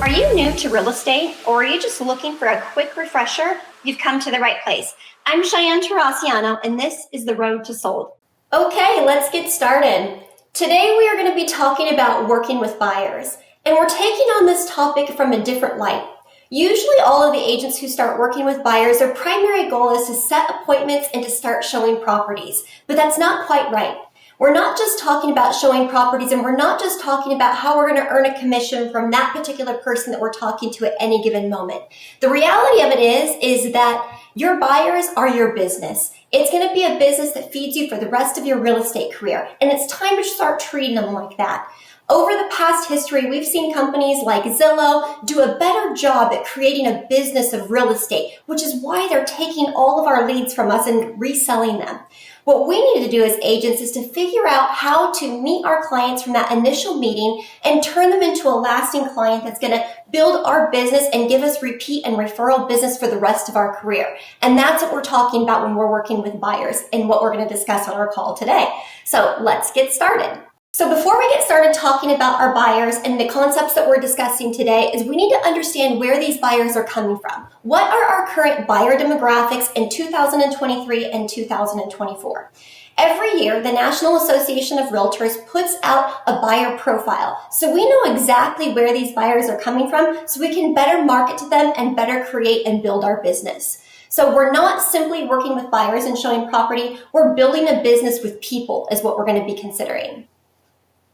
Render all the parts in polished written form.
Are you new to real estate, or are you just looking for a quick refresher? You've come to the right place. I'm Cheyenne Taraciano, and this is The Road to Sold. Okay, let's get started. Today we are going to be talking about working with buyers, and we're taking on this topic from a different light. Usually all of the agents who start working with buyers, their primary goal is to set appointments and to start showing properties, but that's not quite right. We're not just talking about showing properties, and we're not just talking about how we're going to earn a commission from that particular person that we're talking to at any given moment. The reality of it is that your buyers are your business. It's going to be a business that feeds you for the rest of your real estate career, and it's time to start treating them like that. Over the past history, we've seen companies like Zillow do a better job at creating a business of real estate, which is why they're taking all of our leads from us and reselling them. What we need to do as agents is to figure out how to meet our clients from that initial meeting and turn them into a lasting client that's going to build our business and give us repeat and referral business for the rest of our career. And that's what we're talking about when we're working with buyers and what we're going to discuss on our call today. So let's get started. So before we get started talking about our buyers and the concepts that we're discussing today, is we need to understand where these buyers are coming from. What are our current buyer demographics in 2023 and 2024? Every year, the National Association of Realtors puts out a buyer profile. So we know exactly where these buyers are coming from, so we can better market to them and better create and build our business. So we're not simply working with buyers and showing property, we're building a business with people is what we're going to be considering.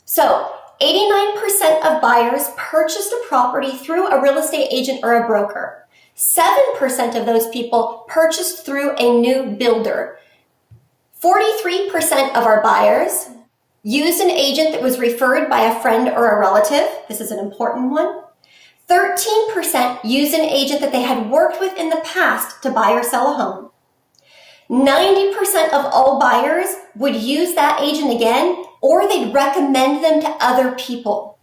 So 89% of buyers purchased a property through a real estate agent or a broker. 7% of those people purchased through a new builder. 43% of our buyers used an agent that was referred by a friend or a relative. This is an important one. 13% used an agent that they had worked with in the past to buy or sell a home. 90% of all buyers would use that agent again, or they'd recommend them to other people.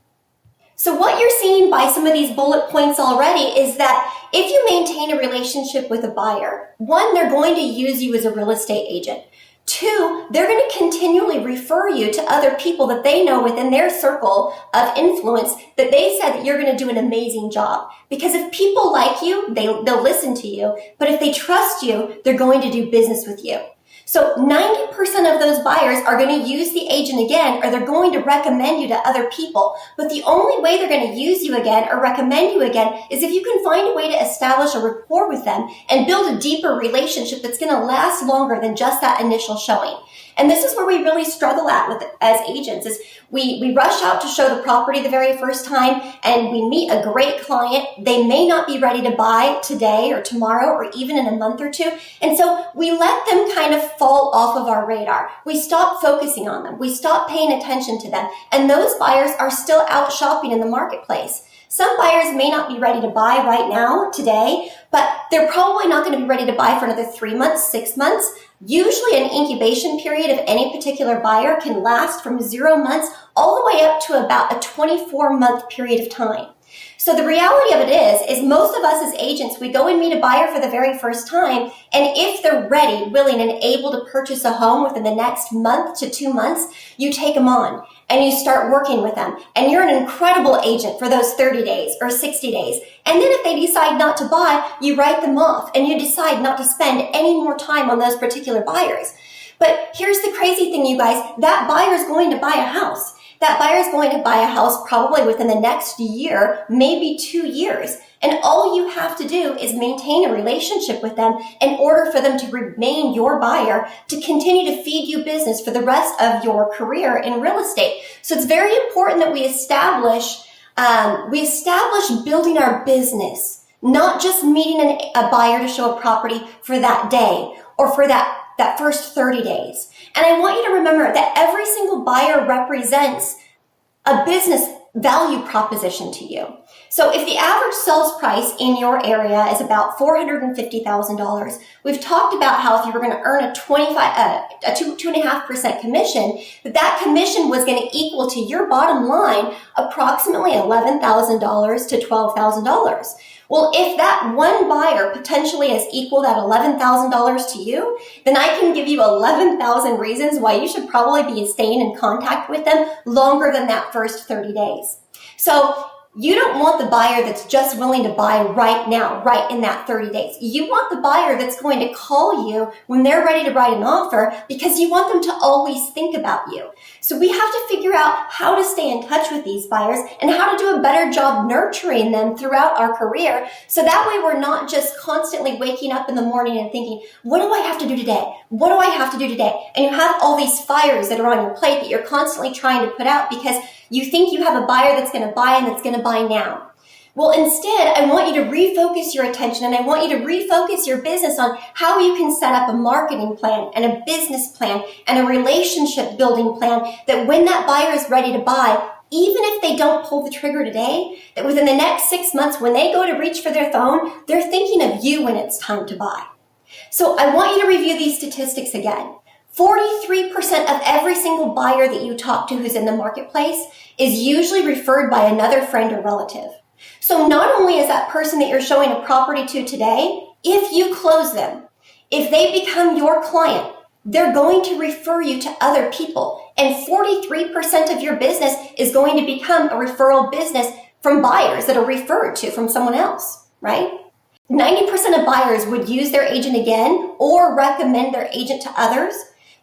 So what you're seeing by some of these bullet points already is that if you maintain a relationship with a buyer, one, they're going to use you as a real estate agent. Two, they're going to continually refer you to other people that they know within their circle of influence that they said that you're going to do an amazing job. Because if people like you, they'll listen to you. But if they trust you, they're going to do business with you. So 90% of those buyers are going to use the agent again, or they're going to recommend you to other people. But the only way they're going to use you again or recommend you again is if you can find a way to establish a rapport with them and build a deeper relationship that's going to last longer than just that initial showing. And this is where we really struggle at with as agents is we rush out to show the property the very first time, and we meet a great client. They may not be ready to buy today or tomorrow or even in a month or two. And so we let them kind of fall off of our radar. We stop focusing on them. We stop paying attention to them. And those buyers are still out shopping in the marketplace. Some buyers may not be ready to buy right now, today, but they're probably not going to be ready to buy for another 3 months, 6 months. Usually an incubation period of any particular buyer can last from 0 months all the way up to about a 24-month period of time. So the reality of it is most of us as agents, we go and meet a buyer for the very first time, and if they're ready, willing, and able to purchase a home within the next month to 2 months, you take them on and you start working with them. And you're an incredible agent for those 30 days or 60 days. And then if they decide not to buy, you write them off and you decide not to spend any more time on those particular buyers. But here's the crazy thing, you guys, that buyer is going to buy a house. That buyer is going to buy a house probably within the next year, maybe 2 years. And all you have to do is maintain a relationship with them in order for them to remain your buyer, to continue to feed you business for the rest of your career in real estate. So it's very important that we establish building our business, not just meeting a buyer to show a property for that day or for that first 30 days. And I want you to remember that every single buyer represents a business value proposition to you. So if the average sales price in your area is about $450,000, we've talked about how if you were going to earn a 2.5% commission, that commission was going to equal to your bottom line approximately $11,000 to $12,000. Well, if that one buyer potentially has equaled that $11,000 to you, then I can give you 11,000 reasons why you should probably be staying in contact with them longer than that first 30 days. So You don't want the buyer that's just willing to buy right now, right in that 30 days. You want the buyer that's going to call you when they're ready to write an offer because you want them to always think about you. So we have to figure out how to stay in touch with these buyers and how to do a better job nurturing them throughout our career. So that way we're not just constantly waking up in the morning and thinking, what do I have to do today? What do I have to do today? And you have all these fires that are on your plate that you're constantly trying to put out because you think you have a buyer that's going to buy and that's going to buy now. Well, instead, I want you to refocus your attention and I want you to refocus your business on how you can set up a marketing plan and a business plan and a relationship building plan that when that buyer is ready to buy, even if they don't pull the trigger today, that within the next 6 months, when they go to reach for their phone, they're thinking of you when it's time to buy. So I want you to review these statistics again. 43% of every single buyer that you talk to who's in the marketplace is usually referred by another friend or relative. So not only is that person that you're showing a property to today, if you close them, if they become your client, they're going to refer you to other people. And 43% of your business is going to become a referral business from buyers that are referred to from someone else, right? 90% of buyers would use their agent again or recommend their agent to others.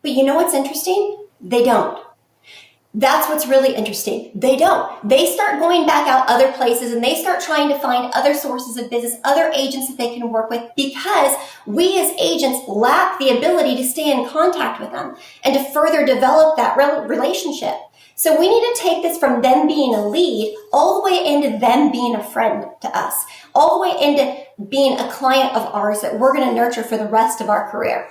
But you know what's interesting? They don't. That's what's really interesting. They don't. They start going back out other places and they start trying to find other sources of business, other agents that they can work with because we as agents lack the ability to stay in contact with them and to further develop that relationship. So we need to take this from them being a lead all the way into them being a friend to us, all the way into being a client of ours that we're going to nurture for the rest of our career.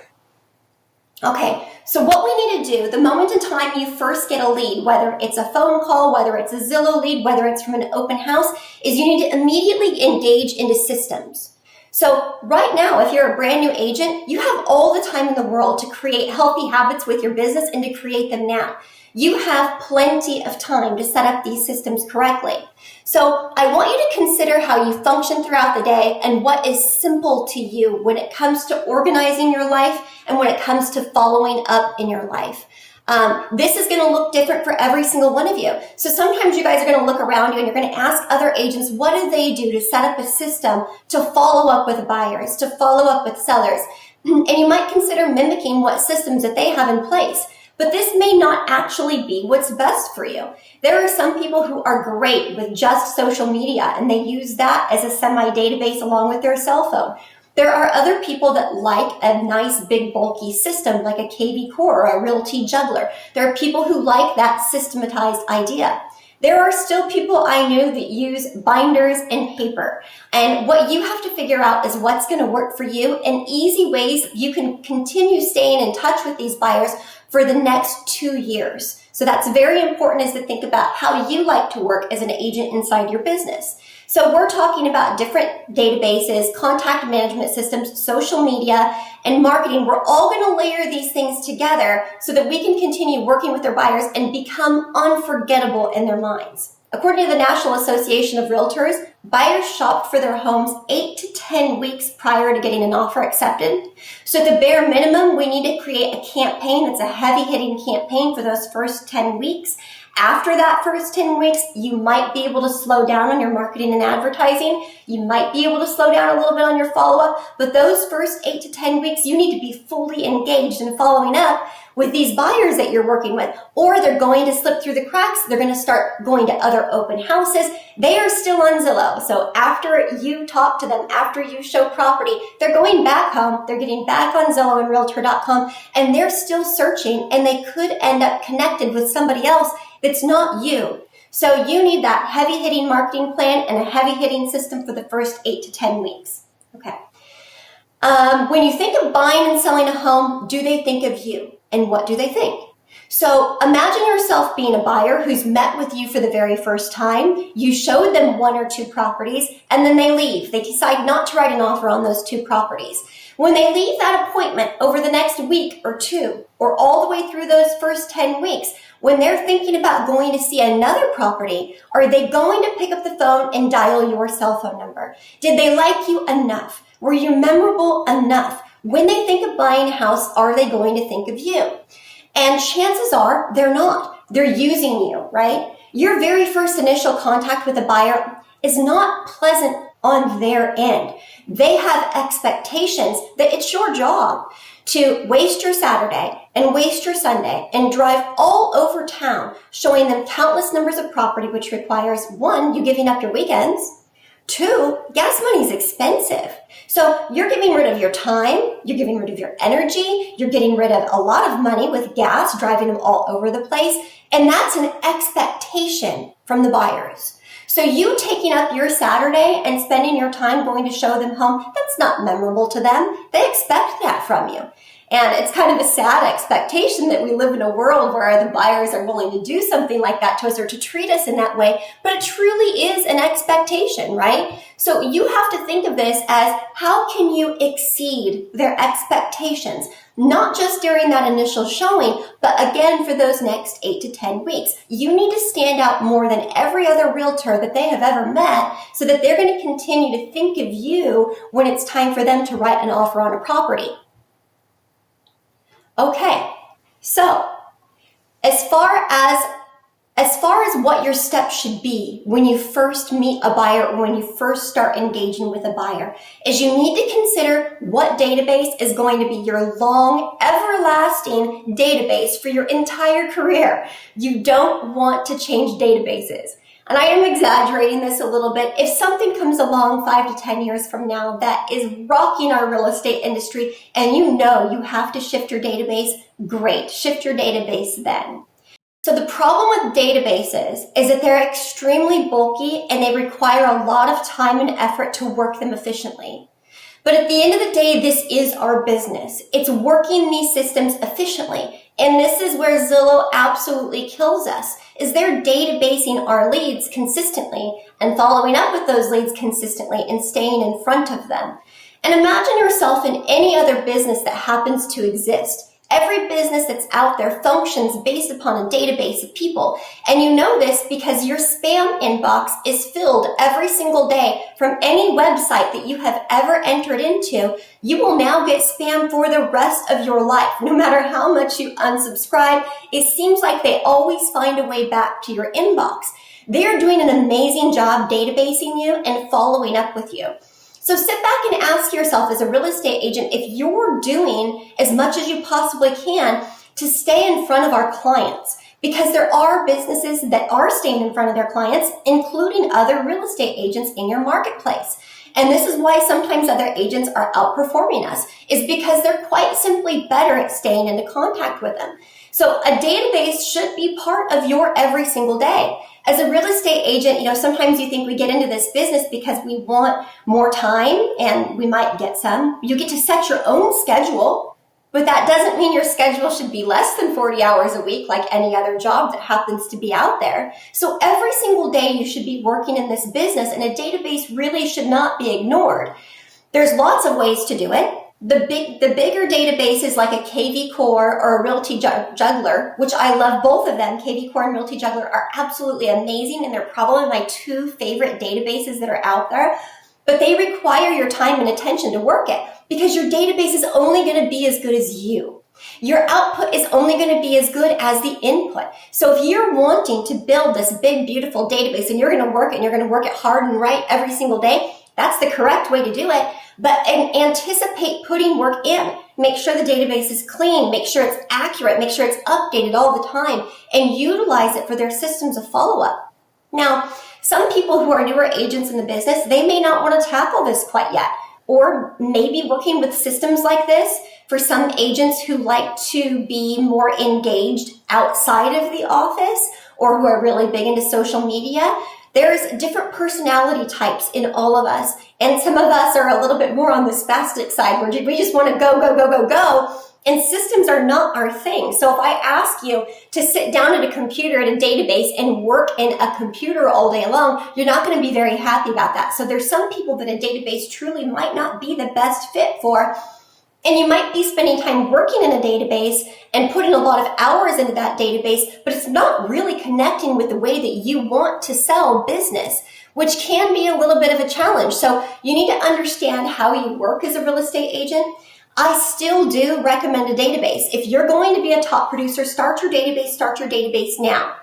Okay, so what we need to do the moment in time you first get a lead, whether it's a phone call, whether it's a Zillow lead, whether it's from an open house, is you need to immediately engage into systems. So right now, if you're a brand new agent, you have all the time in the world to create healthy habits with your business and to create them now. You have plenty of time to set up these systems correctly. So I want you to consider how you function throughout the day and what is simple to you when it comes to organizing your life and when it comes to following up in your life. This is going to look different for every single one of you. So sometimes you guys are going to look around you and you're going to ask other agents, what do they do to set up a system to follow up with buyers, to follow up with sellers? And you might consider mimicking what systems that they have in place. But this may not actually be what's best for you. There are some people who are great with just social media and they use that as a semi-database along with their cell phone. There are other people that like a nice, big, bulky system like a KV Core or a Realty Juggler. There are people who like that systematized idea. There are still people I know that use binders and paper. And what you have to figure out is what's going to work for you and easy ways you can continue staying in touch with these buyers for the next 2 years. So that's very important is to think about how you like to work as an agent inside your business. So we're talking about different databases, contact management systems, social media, and marketing. We're all going to layer these things together so that we can continue working with their buyers and become unforgettable in their minds. According to the National Association of Realtors, buyers shop for their homes 8 to 10 weeks prior to getting an offer accepted. So at the bare minimum, we need to create a campaign that's a heavy-hitting campaign for those first 10 weeks. After that first 10 weeks, you might be able to slow down on your marketing and advertising. You might be able to slow down a little bit on your follow-up, but those first 8 to 10 weeks, you need to be fully engaged in following up with these buyers that you're working with, or they're going to slip through the cracks. They're going to start going to other open houses. They are still on Zillow. So after you talk to them, after you show property, they're going back home. They're getting back on Zillow and Realtor.com, and they're still searching, and they could end up connected with somebody else that's not you. So you need that heavy-hitting marketing plan and a heavy-hitting system for the first 8 to 10 weeks. Okay. When you think of buying and selling a home, do they think of you? And what do they think? So imagine yourself being a buyer who's met with you for the very first time. You showed them 1 or 2 properties, and then they leave. They decide not to write an offer on those 2 properties. When they leave that appointment over the next week or 2, or all the way through those first 10 weeks, when they're thinking about going to see another property, are they going to pick up the phone and dial your cell phone number? Did they like you enough? Were you memorable enough? When they think of buying a house, are they going to think of you? And chances are they're not. They're using you, right? your very first initial contact with a buyer is not pleasant on their end. They have expectations that it's your job to waste your Saturday and waste your Sunday and drive all over town showing them countless numbers of property, which requires, one, you giving up your weekends, two, gas money is expensive. So you're getting rid of your time, you're getting rid of your energy, you're getting rid of a lot of money with gas, driving them all over the place, and that's an expectation from the buyers. So you taking up your Saturday and spending your time going to show them home, that's not memorable to them. They expect that from you. And it's kind of a sad expectation that we live in a world where the buyers are willing to do something like that to us or to treat us in that way, but it truly is an expectation, right? So you have to think of this as how can you exceed their expectations, not just during that initial showing, but again for those next 8 to 10 weeks. You need to stand out more than every other realtor that they have ever met so that they're going to continue to think of you when it's time for them to write an offer on a property. Okay, so as far as what your steps should be when you first meet a buyer or when you first start engaging with a buyer is you need to consider what database is going to be your long, everlasting database for your entire career. You don't want to change databases. And I am exaggerating this a little bit. If something comes along 5 to 10 years from now that is rocking our real estate industry and you know you have to shift your database, great, shift your database then. So the problem with databases is that they're extremely bulky and they require a lot of time and effort to work them efficiently. But at the end of the day, this is our business. It's working these systems efficiently. And this is where Zillow absolutely kills us, is they're databasing our leads consistently and following up with those leads consistently and staying in front of them. And imagine yourself in any other business that happens to exist. Every business that's out there functions based upon a database of people. And you know this because your spam inbox is filled every single day from any website that you have ever entered into. You will now get spam for the rest of your life. No matter how much you unsubscribe, it seems like they always find a way back to your inbox. They are doing an amazing job databasing you and following up with you. So sit back and ask yourself as a real estate agent if you're doing as much as you possibly can to stay in front of our clients, because there are businesses that are staying in front of their clients, including other real estate agents in your marketplace. And this is why sometimes other agents are outperforming us, is because they're quite simply better at staying into contact with them. So a database should be part of your every single day. As a real estate agent, sometimes you think we get into this business because we want more time, and we might get some. You get to set your own schedule, but that doesn't mean your schedule should be less than 40 hours a week like any other job that happens to be out there. So every single day you should be working in this business, and a database really should not be ignored. There's lots of ways to do it. The bigger databases like a KV Core or a Realty Juggler, which I love both of them, KV Core and Realty Juggler, are absolutely amazing, and they're probably my two favorite databases that are out there. But they require your time and attention to work it, because your database is only going to be as good as you. Your output is only going to be as good as the input. So if you're wanting to build this big, beautiful database and you're going to work it and you're going to work it hard and right every single day, that's the correct way to do it. But anticipate putting work in. Make sure the database is clean. Make sure it's accurate. Make sure it's updated all the time, and utilize it for their systems of follow-up. Now, some people who are newer agents in the business, they may not want to tackle this quite yet, or maybe working with systems like this for some agents who like to be more engaged outside of the office or who are really big into social media. There's different personality types in all of us, and some of us are a little bit more on the spastic side where we just want to go, go, go, go, go, and systems are not our thing. So if I ask you to sit down at a computer at a database and work in a computer all day long, you're not going to be very happy about that. So there's some people that a database truly might not be the best fit for, and you might be spending time working in a database and putting a lot of hours into that database, but it's not really connecting with the way that you want to sell business, which can be a little bit of a challenge. So you need to understand how you work as a real estate agent. I still do recommend a database. If you're going to be a top producer, start your database now.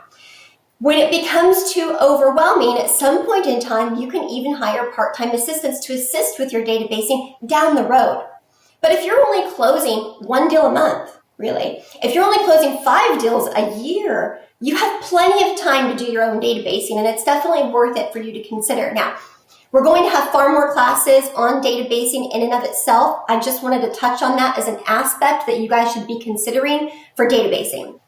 When it becomes too overwhelming, at some point in time, you can even hire part-time assistants to assist with your databasing down the road. But if you're only closing 1 deal a month, really, if you're only closing 5 deals a year, you have plenty of time to do your own databasing, and it's definitely worth it for you to consider. Now, we're going to have far more classes on databasing in and of itself. I just wanted to touch on that as an aspect that you guys should be considering for databasing.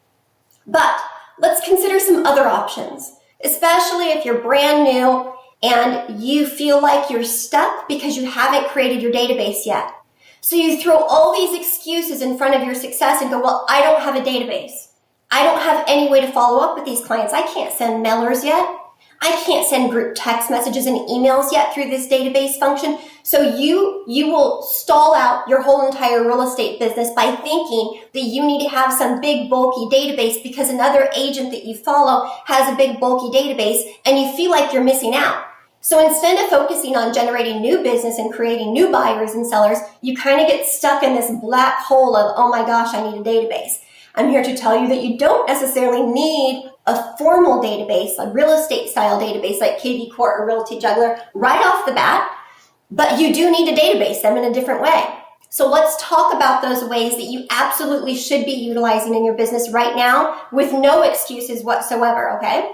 But let's consider some other options, especially if you're brand new and you feel like you're stuck because you haven't created your database yet. So you throw all these excuses in front of your success and go, well, I don't have a database. I don't have any way to follow up with these clients. I can't send mailers yet. I can't send group text messages and emails yet through this database function. So you will stall out your whole entire real estate business by thinking that you need to have some big bulky database because another agent that you follow has a big bulky database and you feel like you're missing out. So instead of focusing on generating new business and creating new buyers and sellers, you kind of get stuck in this black hole of, oh my gosh, I need a database. I'm here to tell you that you don't necessarily need a formal database, a real estate style database like KV Core or Realty Juggler right off the bat, but you do need to database them in a different way. So let's talk about those ways that you absolutely should be utilizing in your business right now with no excuses whatsoever, okay?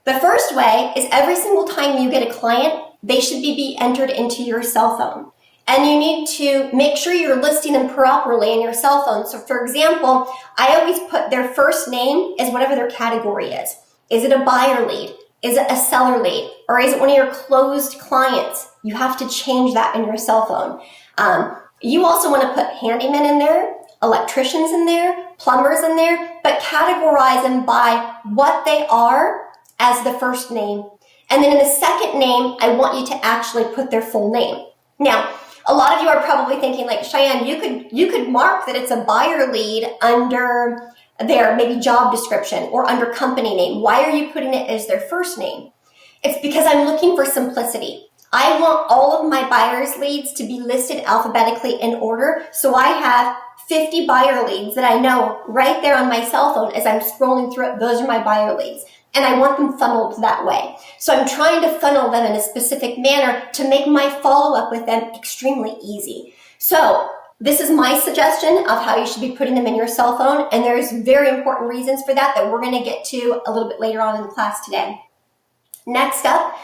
The first way is every single time you get a client, they should be entered into your cell phone. And you need to make sure you're listing them properly in your cell phone. So for example, I always put their first name as whatever their category is. Is it a buyer lead? Is it a seller lead? Or is it one of your closed clients? You have to change that in your cell phone. You also want to put handymen in there, electricians in there, plumbers in there, but categorize them by what they are as the first name. And then in the second name, I want you to actually put their full name. Now, a lot of you are probably thinking like, Cheyenne, you could mark that it's a buyer lead under their maybe job description or under company name. Why are you putting it as their first name? It's because I'm looking for simplicity. I want all of my buyers leads to be listed alphabetically in order. So I have 50 buyer leads that I know right there on my cell phone as I'm scrolling through it. Those are my buyer leads. And I want them funneled that way. So I'm trying to funnel them in a specific manner to make my follow-up with them extremely easy. So this is my suggestion of how you should be putting them in your cell phone. And there's very important reasons for that we're going to get to a little bit later on in the class today. Next up,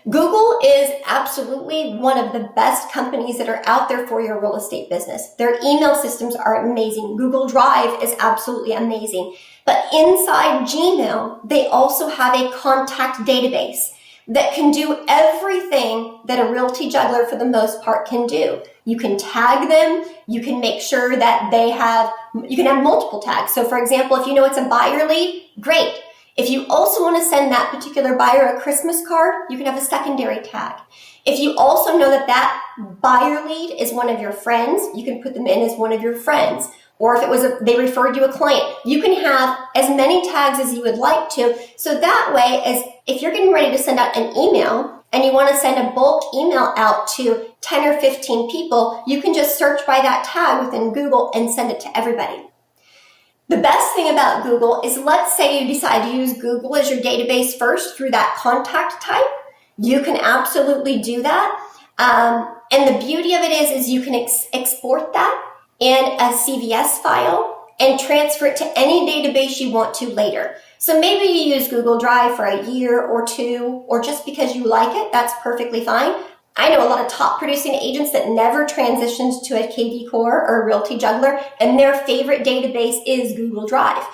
Google is absolutely one of the best companies that are out there for your real estate business. Their email systems are amazing. Google Drive is absolutely amazing. But inside Gmail, they also have a contact database that can do everything that a Realty Juggler for the most part can do. You can tag them. You can make sure that you can have multiple tags. So for example, if you know it's a buyer lead, great. If you also want to send that particular buyer a Christmas card, you can have a secondary tag. If you also know that buyer lead is one of your friends, you can put them in as one of your friends. Or if it was they referred you a client, you can have as many tags as you would like to. So that way, as if you're getting ready to send out an email and you want to send a bulk email out to 10 or 15 people, you can just search by that tag within Google and send it to everybody. The best thing about Google is, let's say you decide to use Google as your database first through that contact type. You can absolutely do that. And the beauty of it is you can export that in a CVS file and transfer it to any database you want to later. So maybe you use Google Drive for a year or two, or just because you like it, that's perfectly fine. I know a lot of top producing agents that never transitioned to a KV Core or a Realty Juggler, and their favorite database is Google Drive.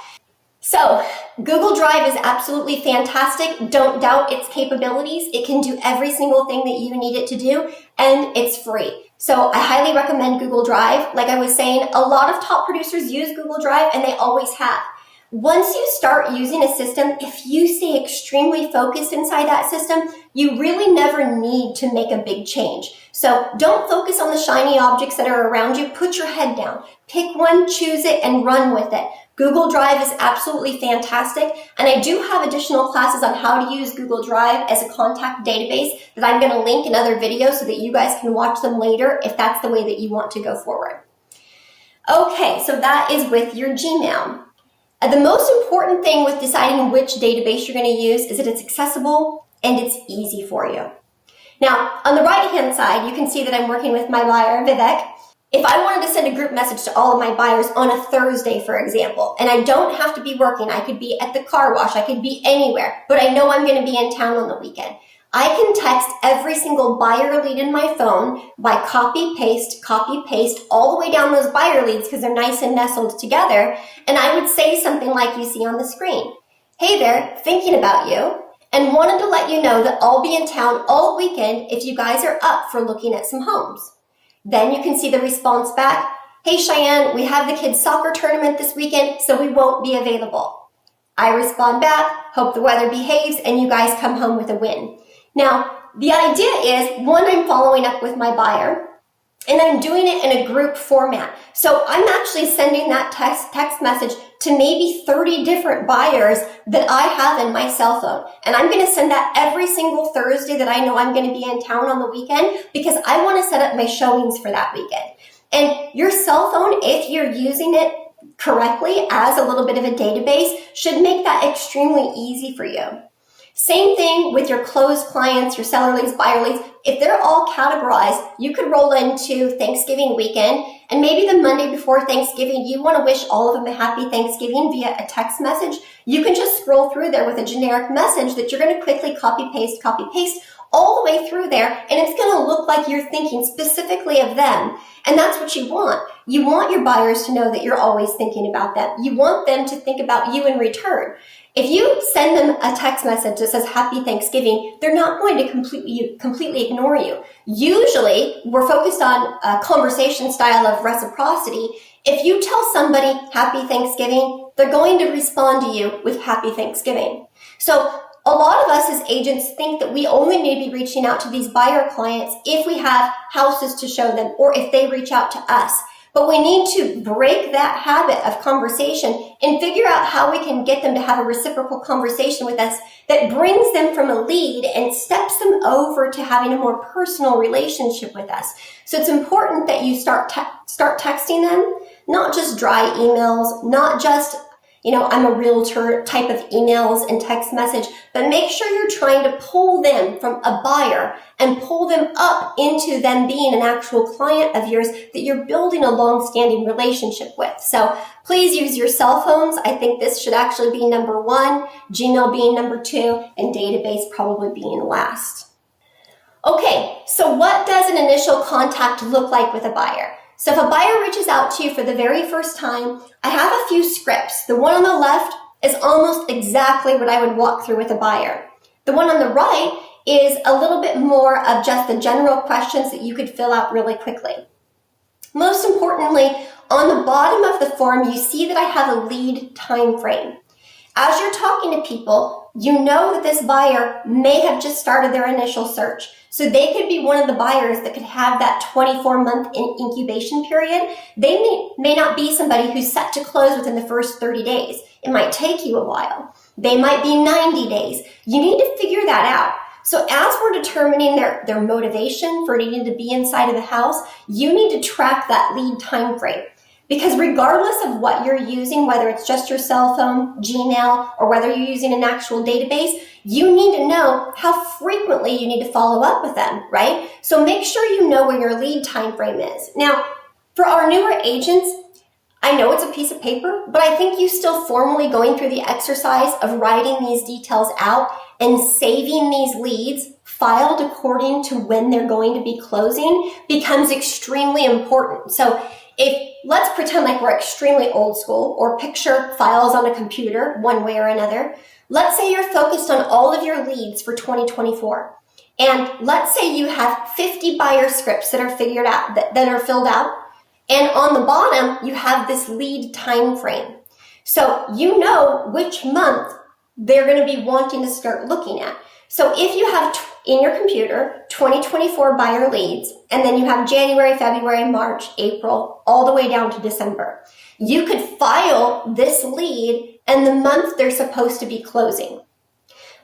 So Google Drive is absolutely fantastic. Don't doubt its capabilities. It can do every single thing that you need it to do, and it's free. So I highly recommend Google Drive. Like I was saying, a lot of top producers use Google Drive, and they always have. Once you start using a system, if you stay extremely focused inside that system, you really never need to make a big change. So don't focus on the shiny objects that are around you. Put your head down. Pick one, choose it, and run with it. Google Drive is absolutely fantastic, and I do have additional classes on how to use Google Drive as a contact database that I'm going to link in other videos so that you guys can watch them later if that's the way that you want to go forward. Okay, so that is with your Gmail. The most important thing with deciding which database you're going to use is that it's accessible and it's easy for you. Now, on the right-hand side, you can see that I'm working with my buyer, Vivek. If I wanted to send a group message to all of my buyers on a Thursday, for example, and I don't have to be working, I could be at the car wash, I could be anywhere, but I know I'm going to be in town on the weekend. I can text every single buyer lead in my phone by copy, paste, all the way down those buyer leads because they're nice and nestled together. And I would say something like you see on the screen. Hey there, thinking about you and wanted to let you know that I'll be in town all weekend if you guys are up for looking at some homes. Then you can see the response back. Hey Cheyenne, we have the kids' soccer tournament this weekend, so we won't be available. I respond back, hope the weather behaves and you guys come home with a win. Now, the idea is, one, I'm following up with my buyer, and I'm doing it in a group format. So I'm actually sending that text message to maybe 30 different buyers that I have in my cell phone. And I'm going to send that every single Thursday that I know I'm going to be in town on the weekend because I want to set up my showings for that weekend. And your cell phone, if you're using it correctly as a little bit of a database, should make that extremely easy for you. Same thing with your closed clients, your seller leads, buyer leads. If they're all categorized, you could roll into Thanksgiving weekend and maybe the Monday before Thanksgiving, you want to wish all of them a happy Thanksgiving via a text message. You can just scroll through there with a generic message that you're going to quickly copy, paste all the way through there. And it's going to look like you're thinking specifically of them. And that's what you want. You want your buyers to know that you're always thinking about them. You want them to think about you in return. If you send them a text message that says Happy Thanksgiving, they're not going to completely ignore you. Usually, we're focused on a conversation style of reciprocity. If you tell somebody Happy Thanksgiving, they're going to respond to you with Happy Thanksgiving. So a lot of us as agents think that we only need to be reaching out to these buyer clients if we have houses to show them or if they reach out to us. But we need to break that habit of conversation and figure out how we can get them to have a reciprocal conversation with us that brings them from a lead and steps them over to having a more personal relationship with us. So it's important that you start texting them, not just dry emails, not just I'm a realtor type of emails and text message, but make sure you're trying to pull them from a buyer and pull them up into them being an actual client of yours that you're building a long-standing relationship with. So please use your cell phones. I think this should actually be number 1, Gmail being number 2, and database probably being last. Okay, so what does an initial contact look like with a buyer? So if a buyer reaches out to you for the very first time, I have a few scripts. The one on the left is almost exactly what I would walk through with a buyer. The one on the right is a little bit more of just the general questions that you could fill out really quickly. Most importantly, on the bottom of the form, you see that I have a lead time frame. As you're talking to people, you know that this buyer may have just started their initial search. So they could be one of the buyers that could have that 24-month incubation period. They may not be somebody who's set to close within the first 30 days. It might take you a while. They might be 90 days. You need to figure that out. So as we're determining their motivation for needing to be inside of the house, you need to track that lead time frame. Because regardless of what you're using, whether it's just your cell phone, Gmail, or whether you're using an actual database, you need to know how frequently you need to follow up with them, right? So make sure you know where your lead time frame is. Now, for our newer agents, I know it's a piece of paper, but I think you still formally going through the exercise of writing these details out and saving these leads filed according to when they're going to be closing becomes extremely important. So let's pretend like we're extremely old school or picture files on a computer one way or another. Let's say you're focused on all of your leads for 2024. And let's say you have 50 buyer scripts that are figured out, that are filled out. And on the bottom, you have this lead time frame. So you know which month they're going to be wanting to start looking at. So if you have in your computer 2024 buyer leads, and then you have January, February, March, April, all the way down to December, you could file this lead and the month they're supposed to be closing.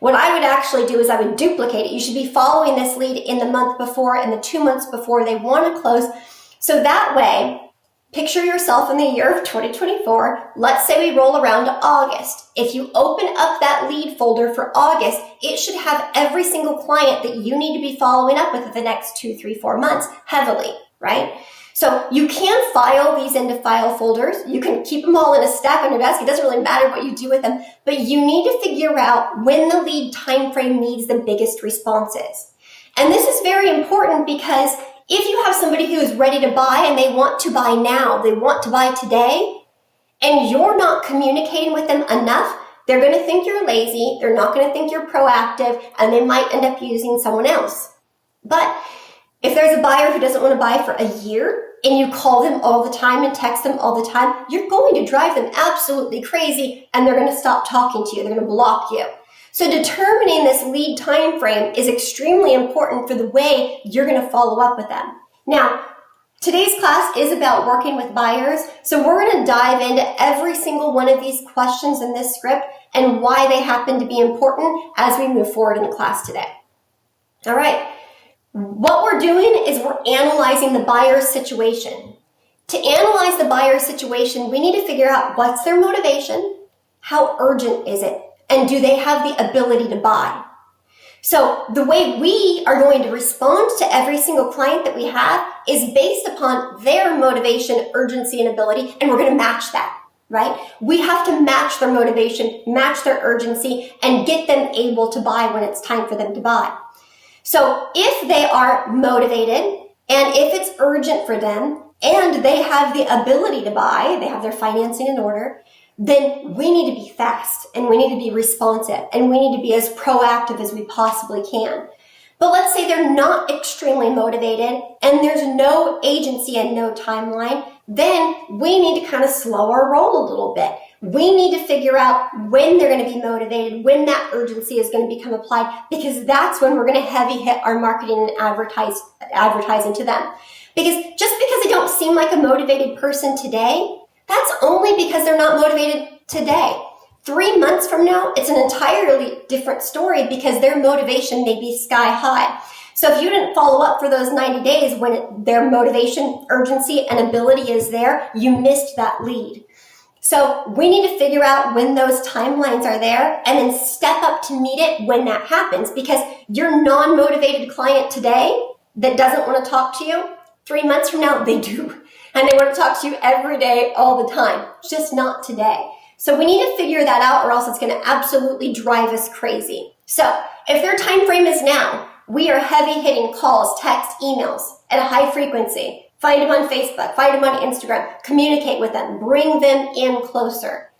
What I would actually do is I would duplicate it. You should be following this lead in the month before and the 2 months before they want to close. So that way, Picture yourself in the year of 2024. Let's say we roll around to August. If you open up that lead folder for August, it should have every single client that you need to be following up with for the next 2, 3, 4 months heavily, right? So you can file these into file folders. You can keep them all in a stack on your desk. It doesn't really matter what you do with them, but you need to figure out when the lead time frame needs the biggest responses. And this is very important because if you have somebody who is ready to buy and they want to buy now, they want to buy today, and you're not communicating with them enough, they're going to think you're lazy, they're not going to think you're proactive, and they might end up using someone else. But if there's a buyer who doesn't want to buy for a year and you call them all the time and text them all the time, you're going to drive them absolutely crazy and they're going to stop talking to you. They're going to block you. So determining this lead time frame is extremely important for the way you're going to follow up with them. Now, today's class is about working with buyers, so we're going to dive into every single one of these questions in this script and why they happen to be important as we move forward in the class today. All right. What we're doing is we're analyzing the buyer's situation. To analyze the buyer's situation, we need to figure out what's their motivation, how urgent is it, and do they have the ability to buy? So the way we are going to respond to every single client that we have is based upon their motivation, urgency, and ability, and we're going to match that, right? We have to match their motivation, match their urgency, and get them able to buy when it's time for them to buy. So if they are motivated and if it's urgent for them and they have the ability to buy, they have their financing in order, then we need to be fast and we need to be responsive and we need to be as proactive as we possibly can. But let's say they're not extremely motivated and there's no agency and no timeline, then we need to kind of slow our roll a little bit. We need to figure out when they're going to be motivated, when that urgency is going to become applied, because that's when we're going to heavy hit our marketing and advertising to them. Because just because they don't seem like a motivated person today, that's only because they're not motivated today. 3 months from now, it's an entirely different story because their motivation may be sky high. So if you didn't follow up for those 90 days when their motivation, urgency, and ability is there, you missed that lead. So we need to figure out when those timelines are there and then step up to meet it when that happens, because your non-motivated client today that doesn't want to talk to you, 3 months from now, they do. And they want to talk to you every day, all the time, just not today. So we need to figure that out or else it's going to absolutely drive us crazy. So if their time frame is now, we are heavy hitting calls, texts, emails at a high frequency. Find them on Facebook, find them on Instagram, communicate with them, bring them in closer.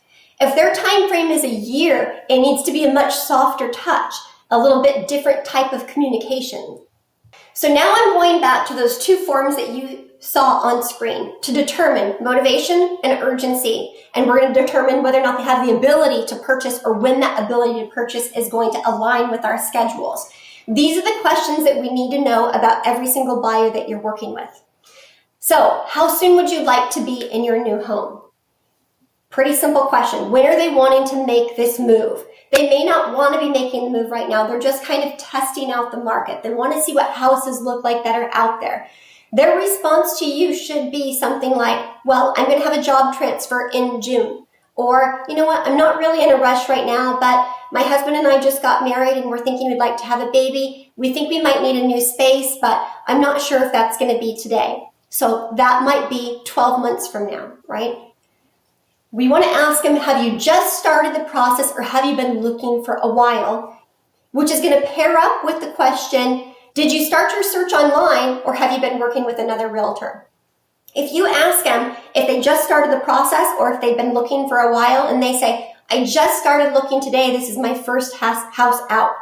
If their time frame is a year, it needs to be a much softer touch, a little bit different type of communication. So now I'm going back to those two forms that you saw on screen to determine motivation and urgency. And we're going to determine whether or not they have the ability to purchase or when that ability to purchase is going to align with our schedules. These are the questions that we need to know about every single buyer that you're working with. So, how soon would you like to be in your new home? Pretty simple question. When are they wanting to make this move? They may not want to be making the move right now. They're just kind of testing out the market. They want to see what houses look like that are out there. Their response to you should be something like, well, I'm going to have a job transfer in June. Or, you know what, I'm not really in a rush right now, but my husband and I just got married and we're thinking we'd like to have a baby. We think we might need a new space, but I'm not sure if that's going to be today. So that might be 12 months from now, right? We want to ask them, have you just started the process or have you been looking for a while? Which is going to pair up with the question, did you start your search online or have you been working with another realtor? If you ask them if they just started the process or if they've been looking for a while and they say, I just started looking today, this is my first house out.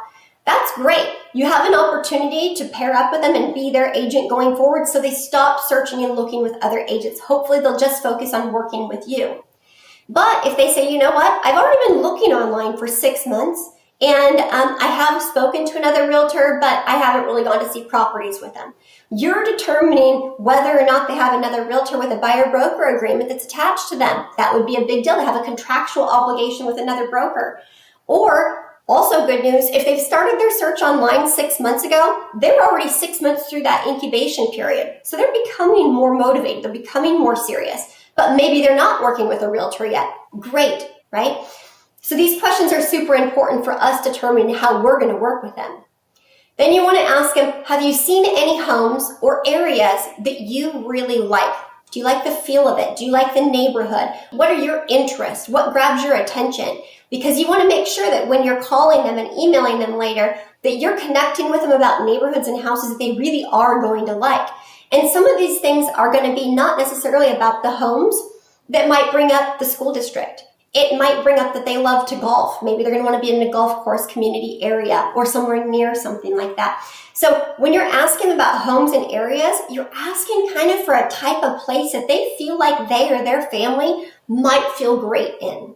That's great. You have an opportunity to pair up with them and be their agent going forward so they stop searching and looking with other agents. Hopefully they'll just focus on working with you. But if they say, you know what, I've already been looking online for 6 months and I have spoken to another realtor, but I haven't really gone to see properties with them. You're determining whether or not they have another realtor with a buyer-broker agreement that's attached to them. That would be a big deal to have a contractual obligation with another broker. Or Also good news, if they've started their search online 6 months ago, they're already 6 months through that incubation period. So they're becoming more motivated. They're becoming more serious. But maybe they're not working with a realtor yet. Great, right? So these questions are super important for us determining how we're going to work with them. Then you want to ask them, have you seen any homes or areas that you really like? Do you like the feel of it? Do you like the neighborhood? What are your interests? What grabs your attention? Because you want to make sure that when you're calling them and emailing them later, that you're connecting with them about neighborhoods and houses that they really are going to like. And some of these things are going to be not necessarily about the homes that might bring up the school district. It might bring up that they love to golf. Maybe they're going to want to be in a golf course community area or somewhere near something like that. So when you're asking about homes and areas, you're asking kind of for a type of place that they feel like they or their family might feel great in.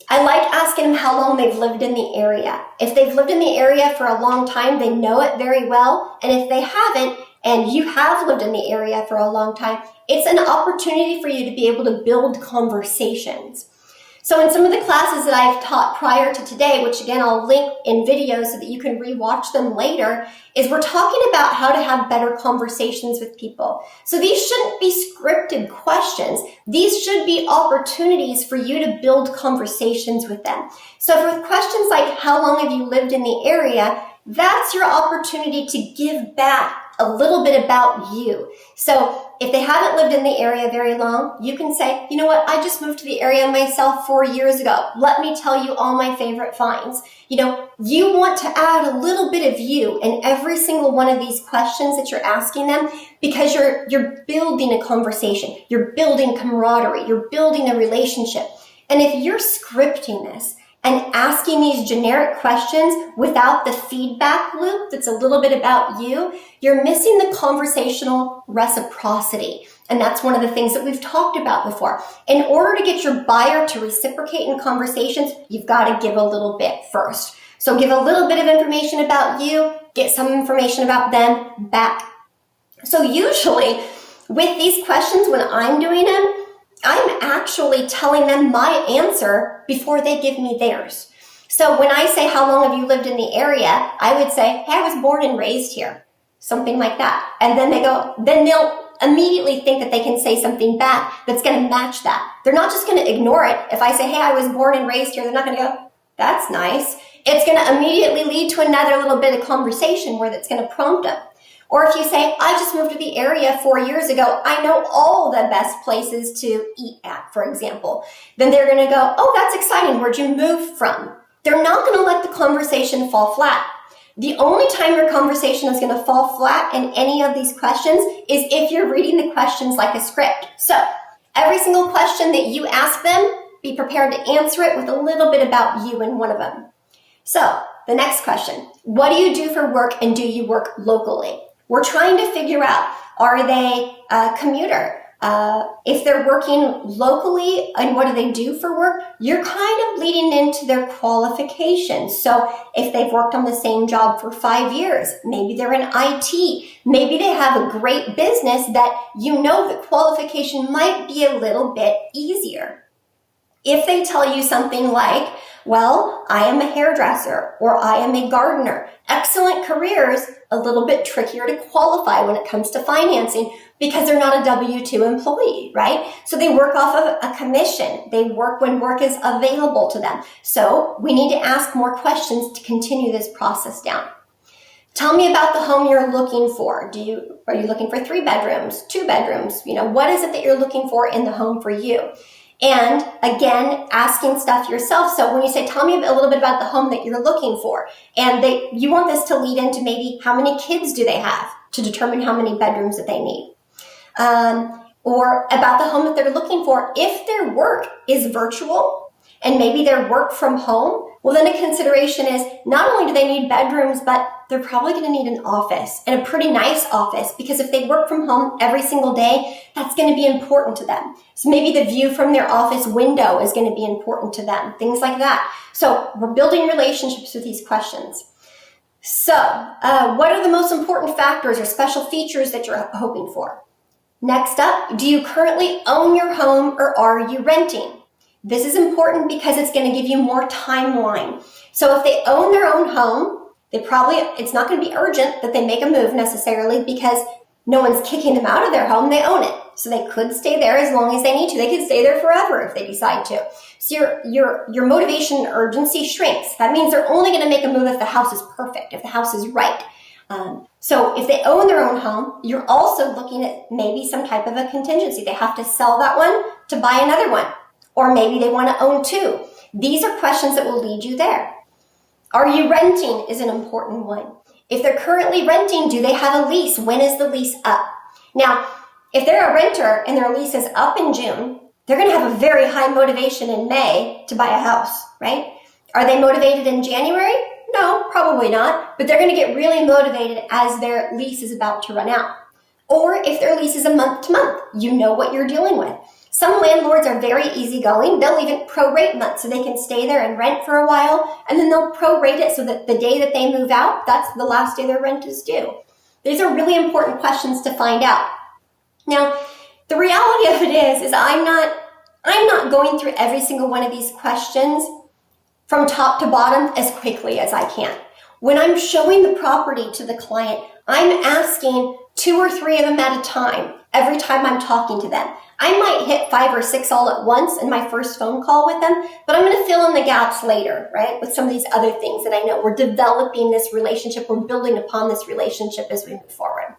I like asking them how long they've lived in the area. If they've lived in the area for a long time, they know it very well. And if they haven't, and you have lived in the area for a long time, it's an opportunity for you to be able to build conversations. So in some of the classes that I've taught prior to today, which again I'll link in videos so that you can rewatch them later, is we're talking about how to have better conversations with people. So these shouldn't be scripted questions. These should be opportunities for you to build conversations with them. So for questions like, how long have you lived in the area? That's your opportunity to give back a little bit about you. So if they haven't lived in the area very long, you can say, you know what, I just moved to the area myself 4 years ago. Let me tell you all my favorite finds. You know, you want to add a little bit of you in every single one of these questions that you're asking them, because you're building a conversation. You're building camaraderie. You're building a relationship. And if you're scripting this and asking these generic questions without the feedback loop that's a little bit about you, you're missing the conversational reciprocity. And that's one of the things that we've talked about before. In order to get your buyer to reciprocate in conversations, you've got to give a little bit first. So give a little bit of information about you, get some information about them back. So usually with these questions, when I'm doing them, I'm actually telling them my answer before they give me theirs. So when I say, how long have you lived in the area? I would say, hey, I was born and raised here. Something like that. And then they'll immediately think that they can say something back that's going to match that. They're not just going to ignore it. If I say, hey, I was born and raised here, they're not going to go, that's nice. It's going to immediately lead to another little bit of conversation where that's going to prompt them. Or if you say, I just moved to the area 4 years ago, I know all the best places to eat at, for example, then they're going to go, oh, that's exciting. Where'd you move from? They're not going to let the conversation fall flat. The only time your conversation is going to fall flat in any of these questions is if you're reading the questions like a script. So every single question that you ask them, be prepared to answer it with a little bit about you in one of them. So the next question, what do you do for work and do you work locally? We're trying to figure out, are they a commuter? If they're working locally and what do they do for work? You're kind of leading into their qualifications. So if they've worked on the same job for 5 years, maybe they're in IT, maybe they have a great business that you know the qualification might be a little bit easier. If they tell you something like, well, I am a hairdresser or I am a gardener, excellent careers, a little bit trickier to qualify when it comes to financing because they're not a W-2 employee, right? So they work off of a commission. They work when work is available to them. So we need to ask more questions to continue this process down. Tell me about the home you're looking for. Are you looking for 3 bedrooms, 2 bedrooms? You know, what is it that you're looking for in the home for you? And again, asking stuff yourself. So when you say, tell me a little bit about the home that you're looking for, and you want this to lead into maybe how many kids do they have to determine how many bedrooms that they need. Or about the home that they're looking for. If their work is virtual and maybe their work from home, well, then a consideration is not only do they need bedrooms, but they're probably going to need an office, and a pretty nice office, because if they work from home every single day, that's going to be important to them. So maybe the view from their office window is going to be important to them, things like that. So we're building relationships with these questions. So what are the most important factors or special features that you're hoping for? Next up, do you currently own your home or are you renting? This is important because it's going to give you more timeline. So if they own their own home, it's not going to be urgent that they make a move necessarily because no one's kicking them out of their home. They own it. So they could stay there as long as they need to. They could stay there forever if they decide to. So your motivation and urgency shrinks. That means they're only going to make a move if the house is perfect, if the house is right. So if they own their own home, you're also looking at maybe some type of a contingency. They have to sell that one to buy another one. Or maybe they want to own two. These are questions that will lead you there. Are you renting is an important one. If they're currently renting, do they have a lease? When is the lease up? Now, if they're a renter and their lease is up in June, they're going to have a very high motivation in May to buy a house, right? Are they motivated in January? No, probably not. But they're going to get really motivated as their lease is about to run out. Or if their lease is a month to month, you know what you're dealing with. Some landlords are very easygoing. They'll even prorate months so they can stay there and rent for a while, and then they'll prorate it so that the day that they move out, that's the last day their rent is due. These are really important questions to find out. Now, the reality of it is I'm not going through every single one of these questions from top to bottom as quickly as I can. When I'm showing the property to the client, I'm asking 2 or 3 of them at a time every time I'm talking to them. I might hit 5 or 6 all at once in my first phone call with them, but I'm going to fill in the gaps later, right? With some of these other things that I know. We're developing this relationship. We're building upon this relationship as we move forward.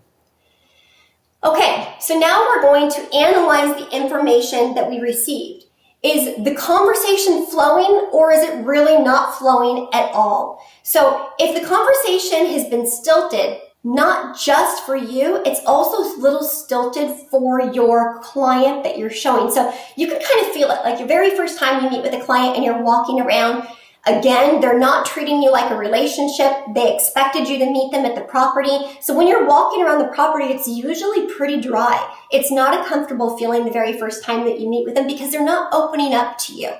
Okay, so now we're going to analyze the information that we received. Is the conversation flowing or is it really not flowing at all? So if the conversation has been stilted, not just for you, it's also a little stilted for your client that you're showing. So you can kind of feel it, like your very first time you meet with a client and you're walking around. Again, they're not treating you like a relationship. They expected you to meet them at the property. So when you're walking around the property, it's usually pretty dry. It's not a comfortable feeling the very first time that you meet with them because they're not opening up to you.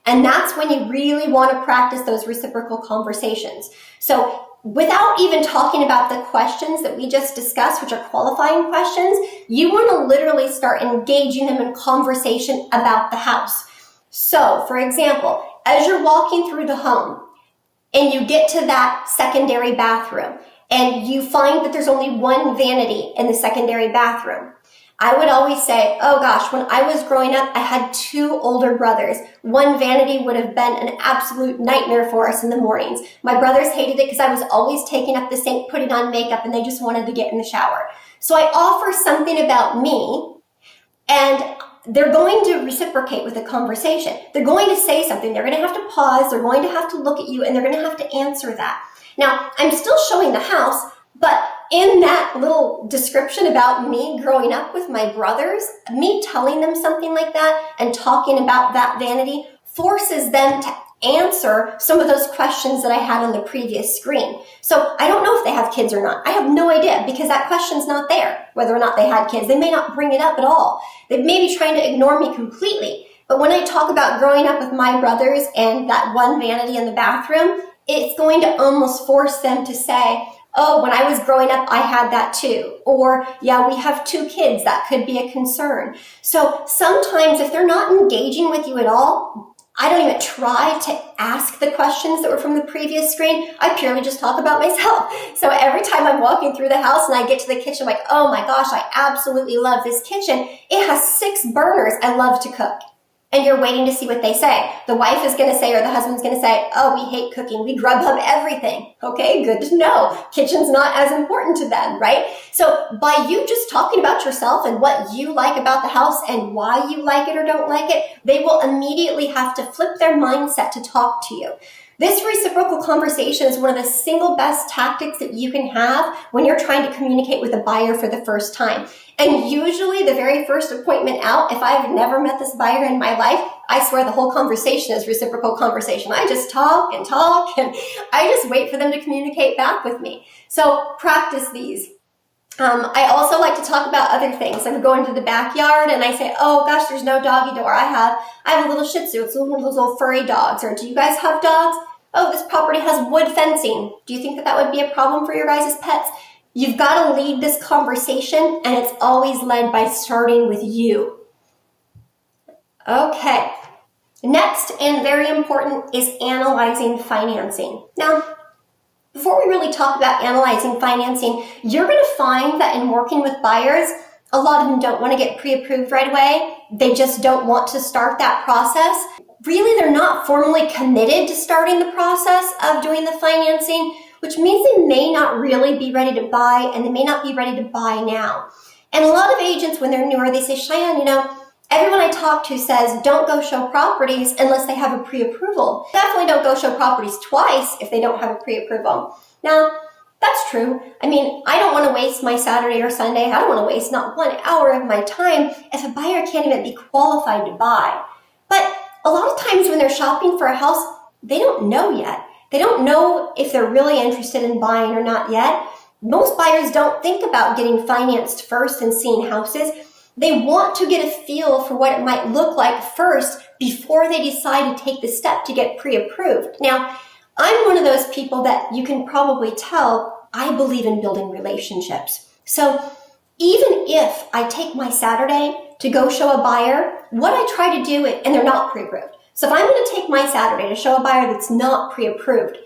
And that's when you really want to practice those reciprocal conversations. So without even talking about the questions that we just discussed, which are qualifying questions, you want to literally start engaging them in conversation about the house. So, for example, as you're walking through the home and you get to that secondary bathroom and you find that there's only one vanity in the secondary bathroom, I would always say, oh gosh, when I was growing up, I had 2 older brothers. One vanity would have been an absolute nightmare for us in the mornings. My brothers hated it because I was always taking up the sink, putting on makeup, and they just wanted to get in the shower. So I offer something about me, and they're going to reciprocate with the conversation. They're going to say something. They're going to have to pause. They're going to have to look at you, and they're going to have to answer that. Now, I'm still showing the house, but in that little description about me growing up with my brothers, me telling them something like that and talking about that vanity forces them to answer some of those questions that I had on the previous screen. So I don't know if they have kids or not. I have no idea because that question's not there, whether or not they had kids. They may not bring it up at all. They may be trying to ignore me completely. But when I talk about growing up with my brothers and that one vanity in the bathroom, it's going to almost force them to say, oh, when I was growing up, I had that too. Or, yeah, we have 2 kids. That could be a concern. So sometimes if they're not engaging with you at all, I don't even try to ask the questions that were from the previous screen. I purely just talk about myself. So every time I'm walking through the house and I get to the kitchen, I'm like, oh my gosh, I absolutely love this kitchen. It has 6 burners. I love to cook. And you're waiting to see what they say. The wife is going to say, or the husband's going to say, oh, we hate cooking. We grub up everything. Okay, good to know. Kitchen's not as important to them, right? So by you just talking about yourself and what you like about the house and why you like it or don't like it, they will immediately have to flip their mindset to talk to you. This reciprocal conversation is one of the single best tactics that you can have when you're trying to communicate with a buyer for the first time. And usually the very first appointment out, if I've never met this buyer in my life, I swear the whole conversation is reciprocal conversation. I just talk and I just wait for them to communicate back with me. So practice these. I also like to talk about other things. I would go into the backyard and I say, oh gosh, there's no doggy door. I have a little Shih Tzu. It's one of those little furry dogs. Or do you guys have dogs? Oh, this property has wood fencing. Do you think that would be a problem for your guys' pets? You've got to lead this conversation, and it's always led by starting with you. Okay. Next, and very important, is analyzing financing. Now, before we really talk about analyzing financing, you're going to find that in working with buyers, a lot of them don't want to get pre-approved right away. They just don't want to start that process. Really, they're not formally committed to starting the process of doing the financing, which means they may not really be ready to buy, and they may not be ready to buy now. And a lot of agents, when they're newer, they say, Cheyenne, everyone I talk to says don't go show properties unless they have a pre-approval. Definitely don't go show properties twice if they don't have a pre-approval. Now, that's true. I don't want to waste my Saturday or Sunday. I don't want to waste not 1 hour of my time if a buyer can't even be qualified to buy. But a lot of times when they're shopping for a house, they don't know yet. They don't know if they're really interested in buying or not yet. Most buyers don't think about getting financed first and seeing houses. They want to get a feel for what it might look like first before they decide to take the step to get pre-approved. Now, I'm one of those people that you can probably tell I believe in building relationships. So even if I take my Saturday to go show a buyer, what I try to do, and they're not pre-approved. So if I'm going to take my Saturday to show a buyer that's not pre-approved,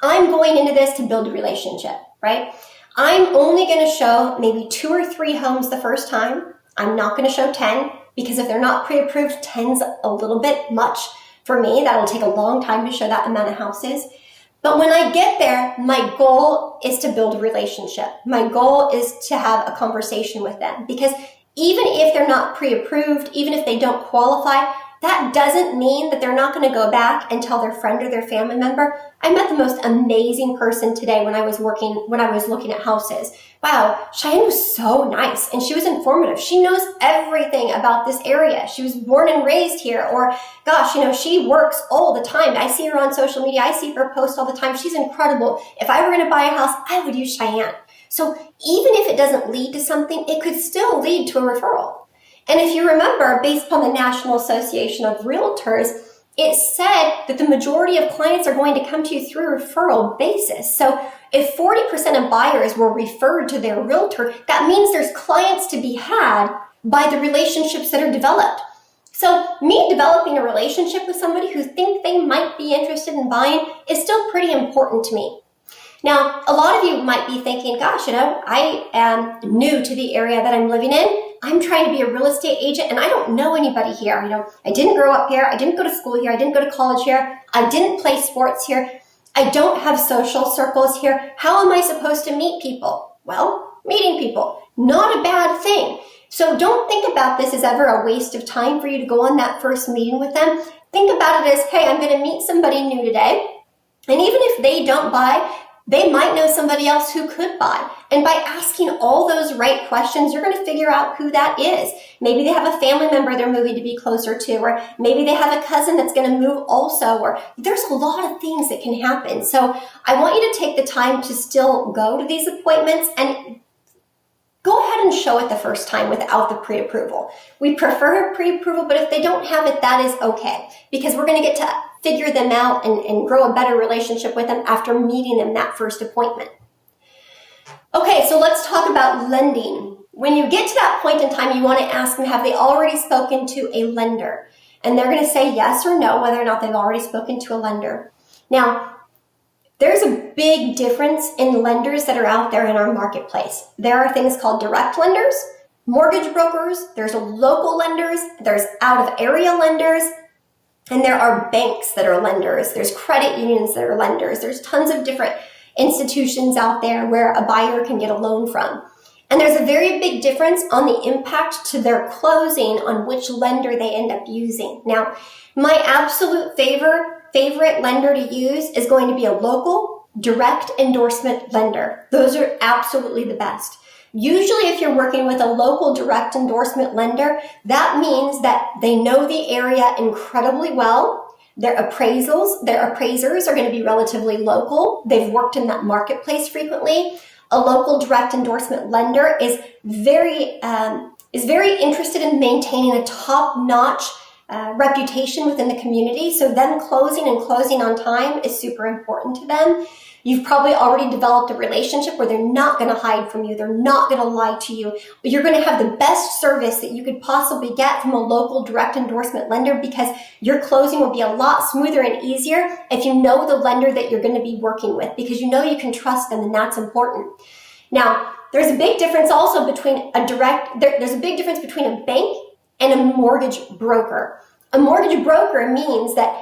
I'm going into this to build a relationship, right? I'm only going to show maybe 2 or 3 homes the first time. I'm not going to show 10 because if they're not pre-approved, 10's a little bit much for me. That'll take a long time to show that amount of houses. But when I get there, my goal is to build a relationship. My goal is to have a conversation with them because even if they're not pre-approved, even if they don't qualify, that doesn't mean that they're not going to go back and tell their friend or their family member. I met the most amazing person today when I was looking at houses. Wow, Cheyenne was so nice and she was informative. She knows everything about this area. She was born and raised here, or gosh, she works all the time. I see her on social media. I see her post all the time. She's incredible. If I were going to buy a house, I would use Cheyenne. So even if it doesn't lead to something, it could still lead to a referral. And if you remember, based upon the National Association of Realtors, it said that the majority of clients are going to come to you through a referral basis. So if 40% of buyers were referred to their realtor, that means there's clients to be had by the relationships that are developed. So me developing a relationship with somebody who thinks they might be interested in buying is still pretty important to me. Now, a lot of you might be thinking, gosh, I am new to the area that I'm living in. I'm trying to be a real estate agent and I don't know anybody here. I didn't grow up here. I didn't go to school here. I didn't go to college here. I didn't play sports here. I don't have social circles here. How am I supposed to meet people? Well, meeting people, not a bad thing. So don't think about this as ever a waste of time for you to go on that first meeting with them. Think about it as, hey, I'm going to meet somebody new today. And even if they don't buy, they might know somebody else who could buy. And by asking all those right questions, you're going to figure out who that is. Maybe they have a family member they're moving to be closer to, or maybe they have a cousin that's going to move also, or there's a lot of things that can happen. So I want you to take the time to still go to these appointments and go ahead and show it the first time without the pre-approval. We prefer a pre-approval, but if they don't have it, that is okay, because we're going to get to figure them out and grow a better relationship with them after meeting them that first appointment. Okay, so let's talk about lending. When you get to that point in time, you want to ask them, have they already spoken to a lender? And they're going to say yes or no, whether or not they've already spoken to a lender. Now, there's a big difference in lenders that are out there in our marketplace. There are things called direct lenders, mortgage brokers, there's local lenders, there's out-of-area lenders, and there are banks that are lenders. There's credit unions that are lenders. There's tons of different institutions out there where a buyer can get a loan from. And there's a very big difference on the impact to their closing on which lender they end up using. Now, my absolute favorite lender to use is going to be a local direct endorsement lender. Those are absolutely the best. Usually if you're working with a local direct endorsement lender, that means that they know the area incredibly well. Their appraisers are going to be relatively local. They've worked in that marketplace frequently. A local direct endorsement lender is very interested in maintaining a top-notch reputation within the community. So them closing and closing on time is super important to them. You've probably already developed a relationship where they're not going to hide from you. They're not going to lie to you. But you're going to have the best service that you could possibly get from a local direct endorsement lender, because your closing will be a lot smoother and easier if you know the lender that you're going to be working with, because you know you can trust them, and that's important. Now, there's a big difference also between there's a big difference between a bank and a mortgage broker. A mortgage broker means that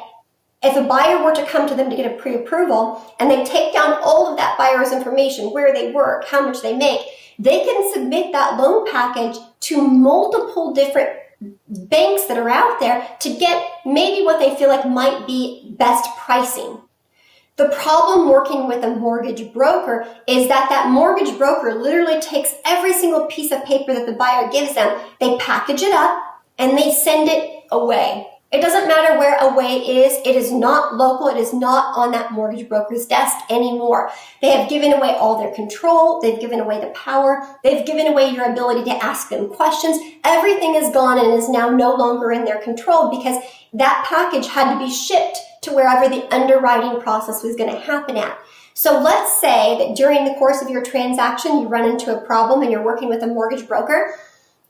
if a buyer were to come to them to get a pre-approval and they take down all of that buyer's information, where they work, how much they make, they can submit that loan package to multiple different banks that are out there to get maybe what they feel like might be best pricing. The problem working with a mortgage broker is that that mortgage broker literally takes every single piece of paper that the buyer gives them, they package it up, and they send it away. It doesn't matter where away is. It is not local. It is not on that mortgage broker's desk anymore. They have given away all their control. They've given away the power. They've given away your ability to ask them questions. Everything is gone and is now no longer in their control, because that package had to be shipped to wherever the underwriting process was going to happen at. So let's say that during the course of your transaction, you run into a problem and you're working with a mortgage broker.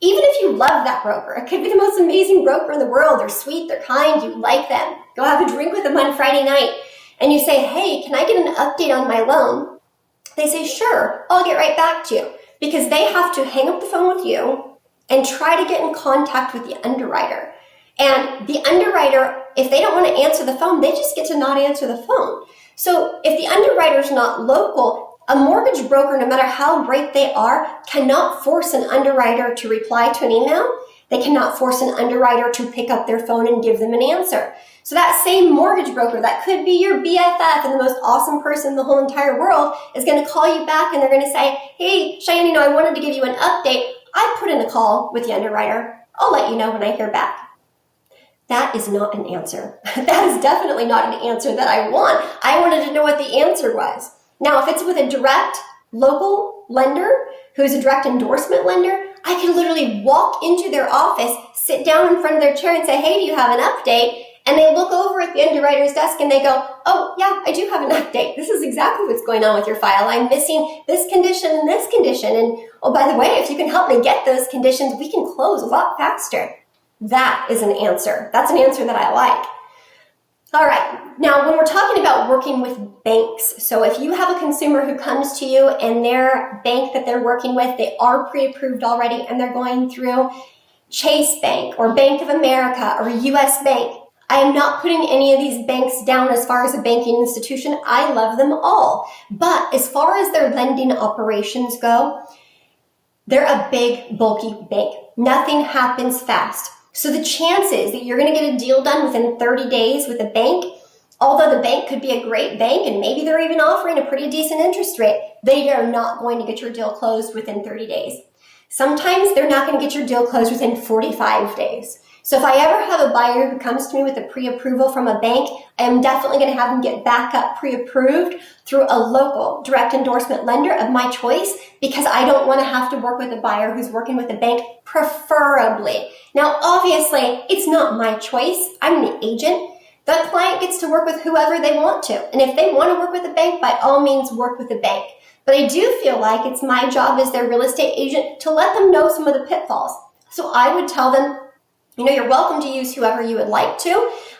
Even if you love that broker, it could be the most amazing broker in the world. They're sweet, they're kind, you like them. Go have a drink with them on Friday night and you say, hey, can I get an update on my loan? They say, sure, I'll get right back to you, because they have to hang up the phone with you and try to get in contact with the underwriter. And the underwriter, if they don't want to answer the phone, they just get to not answer the phone. So if the underwriter's not local, a mortgage broker, no matter how great they are, cannot force an underwriter to reply to an email. They cannot force an underwriter to pick up their phone and give them an answer. So that same mortgage broker that could be your BFF and the most awesome person in the whole entire world is going to call you back, and they're going to say, hey, Cheyenne, I wanted to give you an update. I put in a call with the underwriter. I'll let you know when I hear back. That is not an answer. That is definitely not an answer that I want. I wanted to know what the answer was. Now, if it's with a direct local lender who's a direct endorsement lender, I can literally walk into their office, sit down in front of their chair and say, hey, do you have an update? And they look over at the underwriter's desk and they go, oh, yeah, I do have an update. This is exactly what's going on with your file. I'm missing this condition and this condition. And oh, by the way, if you can help me get those conditions, we can close a lot faster. That is an answer. That's an answer that I like. All right. Now, when we're talking about working with banks, so if you have a consumer who comes to you and their bank that they're working with, they are pre-approved already and they're going through Chase Bank or Bank of America or US Bank, I am not putting any of these banks down as far as a banking institution. I love them all. But as far as their lending operations go, they're a big, bulky bank. Nothing happens fast. So the chances that you're going to get a deal done within 30 days with a bank, although the bank could be a great bank and maybe they're even offering a pretty decent interest rate, they are not going to get your deal closed within 30 days. Sometimes they're not going to get your deal closed within 45 days. So if I ever have a buyer who comes to me with a pre-approval from a bank, I am definitely going to have them get back up pre-approved through a local direct endorsement lender of my choice, because I don't want to have to work with a buyer who's working with a bank, preferably. Now, obviously, it's not my choice. I'm the agent. The client gets to work with whoever they want to. And if they want to work with a bank, by all means, work with a bank. But I do feel like it's my job as their real estate agent to let them know some of the pitfalls. So I would tell them, you're welcome to use whoever you would like to.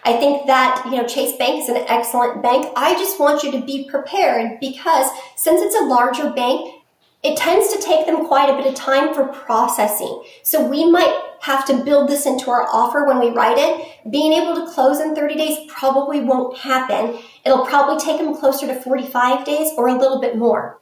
I think that, Chase Bank is an excellent bank. I just want you to be prepared, because since it's a larger bank, it tends to take them quite a bit of time for processing. So we might have to build this into our offer when we write it. Being able to close in 30 days probably won't happen. It'll probably take them closer to 45 days or a little bit more.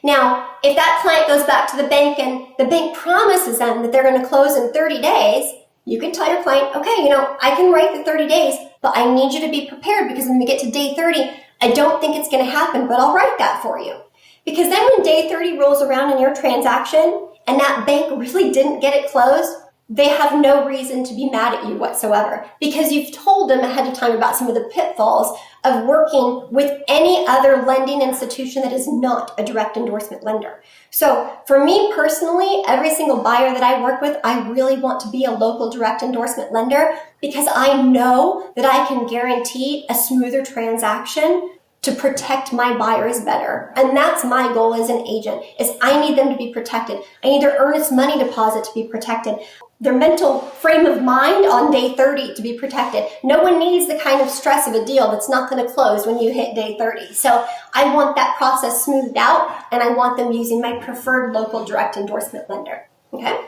Now, if that client goes back to the bank and the bank promises them that they're going to close in 30 days, you can tell your client, okay, I can write the 30 days, but I need you to be prepared, because when we get to day 30, I don't think it's going to happen, but I'll write that for you. Because then when day 30 rolls around in your transaction and that bank really didn't get it closed, they have no reason to be mad at you whatsoever because you've told them ahead of time about some of the pitfalls of working with any other lending institution that is not a direct endorsement lender. So for me personally, every single buyer that I work with, I really want to be a local direct endorsement lender because I know that I can guarantee a smoother transaction to protect my buyers better. And that's my goal as an agent, is I need them to be protected. I need their earnest money deposit to be protected. Their mental frame of mind on day 30 to be protected. No one needs the kind of stress of a deal that's not going to close when you hit day 30. So I want that process smoothed out, and I want them using my preferred local direct endorsement lender. Okay?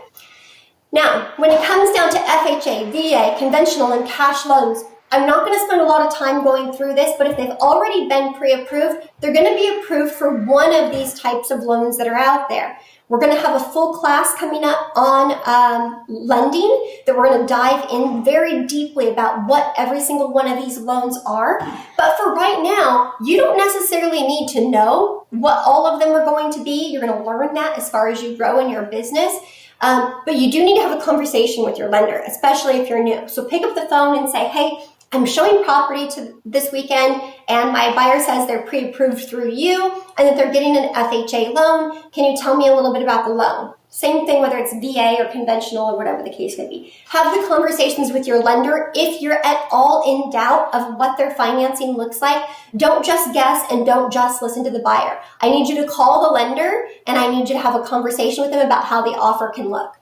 Now, when it comes down to FHA, VA, conventional, and cash loans, I'm not going to spend a lot of time going through this, but if they've already been pre-approved, they're going to be approved for one of these types of loans that are out there. We're going to have a full class coming up on lending that we're going to dive in very deeply about what every single one of these loans are. But for right now, you don't necessarily need to know what all of them are going to be. You're going to learn that as far as you grow in your business. But you do need to have a conversation with your lender, especially if you're new. So pick up the phone and say, hey, I'm showing property to this weekend and my buyer says they're pre-approved through you and that they're getting an FHA loan. Can you tell me a little bit about the loan? Same thing, whether it's VA or conventional or whatever the case may be. Have the conversations with your lender. If you're at all in doubt of what their financing looks like, don't just guess and don't just listen to the buyer. I need you to call the lender and I need you to have a conversation with them about how the offer can look.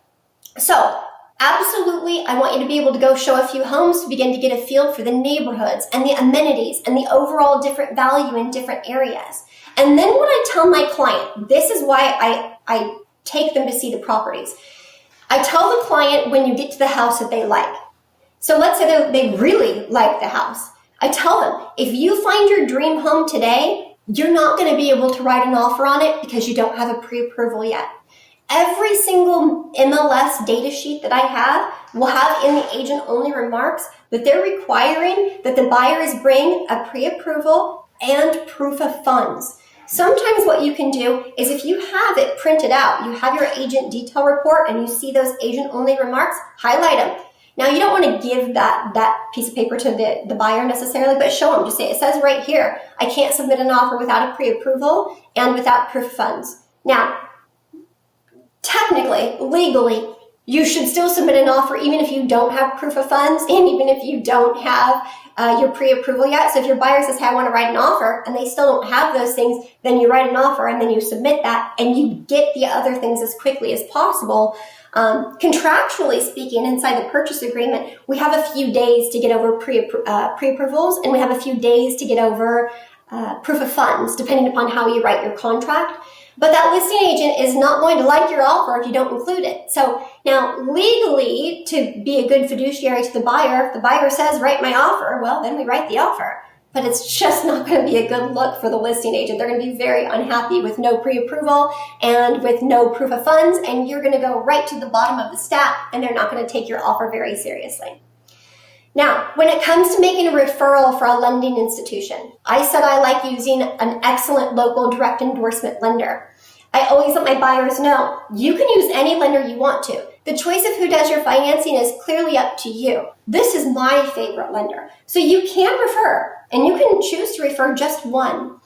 So, absolutely, I want you to be able to go show a few homes to begin to get a feel for the neighborhoods and the amenities and the overall different value in different areas. And then when I tell my client, this is why I take them to see the properties. I tell the client when you get to the house that they like. So let's say they really like the house. I tell them, if you find your dream home today, you're not going to be able to write an offer on it because you don't have a pre-approval yet. Every single MLS data sheet that I have will have in the agent-only remarks that they're requiring that the buyers bring a pre-approval and proof of funds. Sometimes what you can do is if you have it printed out, you have your agent detail report and you see those agent-only remarks, highlight them. Now, you don't want to give that piece of paper to the buyer necessarily, but show them. Just say, it says right here, I can't submit an offer without a pre-approval and without proof of funds. Now, technically, legally, you should still submit an offer even if you don't have proof of funds and even if you don't have your pre-approval yet. So if your buyer says, hey, I want to write an offer, and they still don't have those things, then you write an offer and then you submit that and you get the other things as quickly as possible. Contractually speaking, inside the purchase agreement, we have a few days to get over pre-approvals and we have a few days to get over proof of funds, depending upon how you write your contract. But that listing agent is not going to like your offer if you don't include it. So now legally, to be a good fiduciary to the buyer, if the buyer says, write my offer, well, then we write the offer. But it's just not going to be a good look for the listing agent. They're going to be very unhappy with no pre-approval and with no proof of funds, and you're going to go right to the bottom of the stack, and they're not going to take your offer very seriously. Now, when it comes to making a referral for a lending institution, I said I like using an excellent local direct endorsement lender. I always let my buyers know, you can use any lender you want to. The choice of who does your financing is clearly up to you. This is my favorite lender. So you can refer, and you can choose to refer just one.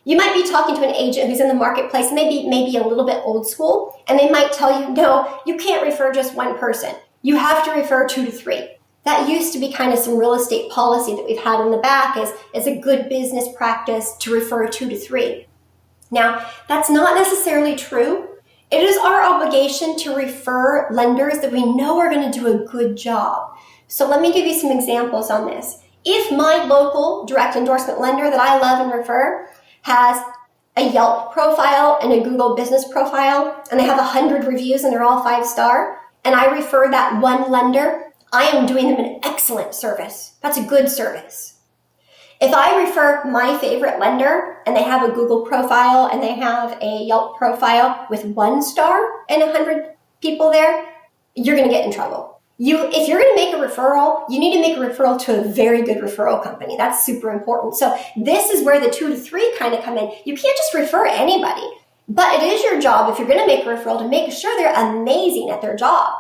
You might be talking to an agent who's in the marketplace, maybe a little bit old school, and they might tell you, no, you can't refer just one person. You have to refer 2 to 3. That used to be kind of some real estate policy that we've had in the back as a good business practice to refer 2 to 3. Now, that's not necessarily true. It is our obligation to refer lenders that we know are going to do a good job. So let me give you some examples on this. If my local direct endorsement lender that I love and refer has a Yelp profile and a Google business profile, and they have 100 reviews and they're all 5-star, and I refer that one lender, I am doing them an excellent service. That's a good service. If I refer my favorite lender and they have a Google profile and they have a Yelp profile with 1 star and 100 people there, you're going to get in trouble. If you're going to make a referral, you need to make a referral to a very good referral company. That's super important. So this is where the 2 to 3 kind of come in. You can't just refer anybody, but it is your job if you're going to make a referral to make sure they're amazing at their job.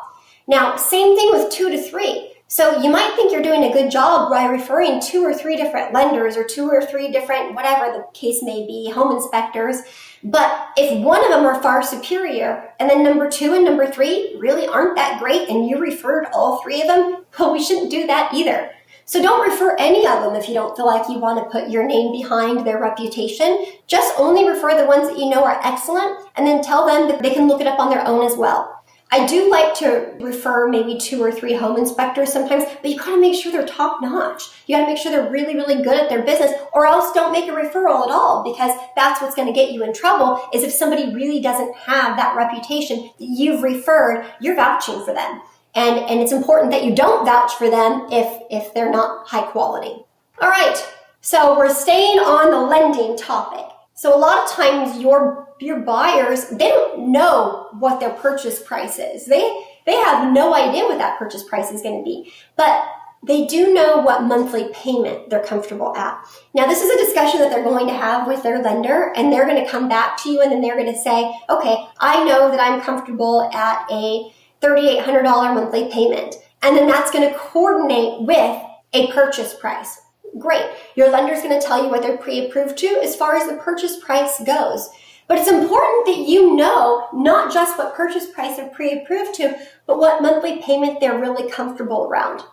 Now, same thing with 2 to 3. So you might think you're doing a good job by referring 2 or 3 different lenders or 2 or 3 different, whatever the case may be, home inspectors. But if one of them are far superior and then number 2 and number 3 really aren't that great and you referred all 3 of them, well, we shouldn't do that either. So don't refer any of them if you don't feel like you want to put your name behind their reputation. Just only refer the ones that you know are excellent and then tell them that they can look it up on their own as well. I do like to refer maybe 2 or 3 home inspectors sometimes, but you gotta make sure they're top notch. You gotta make sure they're really, really good at their business, or else don't make a referral at all, because that's what's gonna get you in trouble, is if somebody really doesn't have that reputation that you've referred, you're vouching for them. And it's important that you don't vouch for them if they're not high quality. All right, so we're staying on the lending topic. So a lot of times your buyers, they don't know what their purchase price is. They have no idea what that purchase price is going to be, but they do know what monthly payment they're comfortable at. Now, this is a discussion that they're going to have with their lender, and they're going to come back to you and then they're going to say, okay, I know that I'm comfortable at a $3,800 monthly payment. And then that's going to coordinate with a purchase price. Great. Your lender's going to tell you what they're pre-approved to as far as the purchase price goes. But it's important that you know not just what purchase price they're pre-approved to, but what monthly payment they're really comfortable around.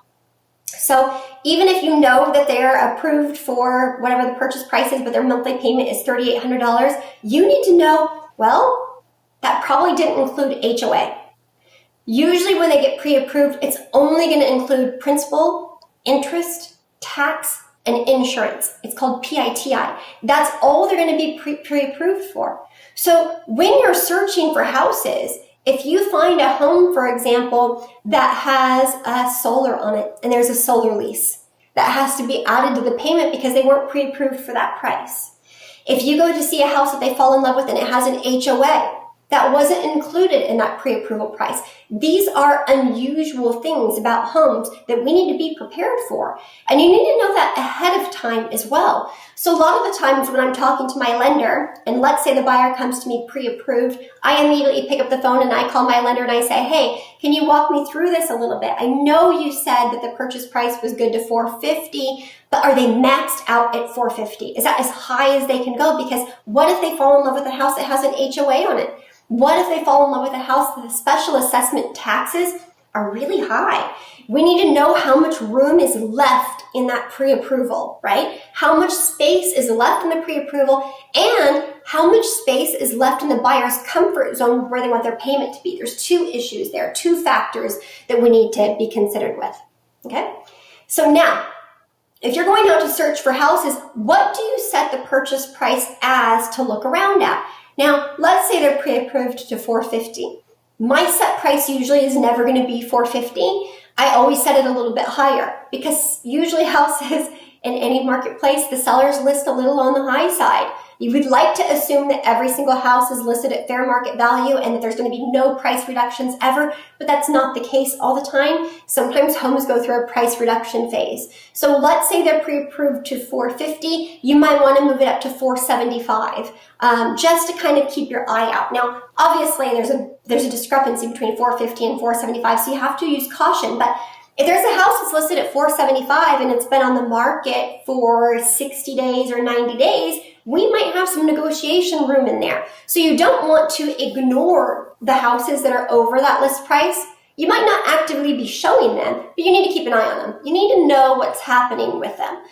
So even if you know that they're approved for whatever the purchase price is, but their monthly payment is $3,800, you need to know, well, that probably didn't include HOA. Usually when they get pre-approved, it's only going to include principal, interest, tax, and insurance. It's called PITI. That's all they're going to be pre-approved for. So when you're searching for houses, if you find a home, for example, that has a solar on it and there's a solar lease, that has to be added to the payment because they weren't pre-approved for that price. If you go to see a house that they fall in love with and it has an HOA, that wasn't included in that pre-approval price. These are unusual things about homes that we need to be prepared for. And you need to know that ahead of time as well. So a lot of the times when I'm talking to my lender, and let's say the buyer comes to me pre-approved, I immediately pick up the phone and I call my lender and I say, hey, can you walk me through this a little bit? I know you said that the purchase price was good to $450, but are they maxed out at $450? Is that as high as they can go? Because what if they fall in love with a house that has an HOA on it? What if they fall in love with a house that the special assessment taxes are really high? We need to know how much room is left in that pre-approval, right? How much space is left in the pre-approval and how much space is left in the buyer's comfort zone where they want their payment to be. There's 2 issues there, 2 factors that we need to be considered with, okay? So now, if you're going out to search for houses, what do you set the purchase price as to look around at? Now, let's say they're pre-approved to $450. My set price usually is never going to be $450. I always set it a little bit higher because usually houses in any marketplace, the sellers list a little on the high side. You would like to assume that every single house is listed at fair market value and that there's going to be no price reductions ever, but that's not the case all the time. Sometimes homes go through a price reduction phase. So let's say they're pre-approved to $450. You might want to move it up to $475, just to kind of keep your eye out. Now, obviously, there's a discrepancy between $450 and $475, so you have to use caution, but if there's a house that's listed at $475 and it's been on the market for 60 days or 90 days, we might have some negotiation room in there. So you don't want to ignore the houses that are over that list price. You might not actively be showing them, but you need to keep an eye on them. You need to know what's happening with them,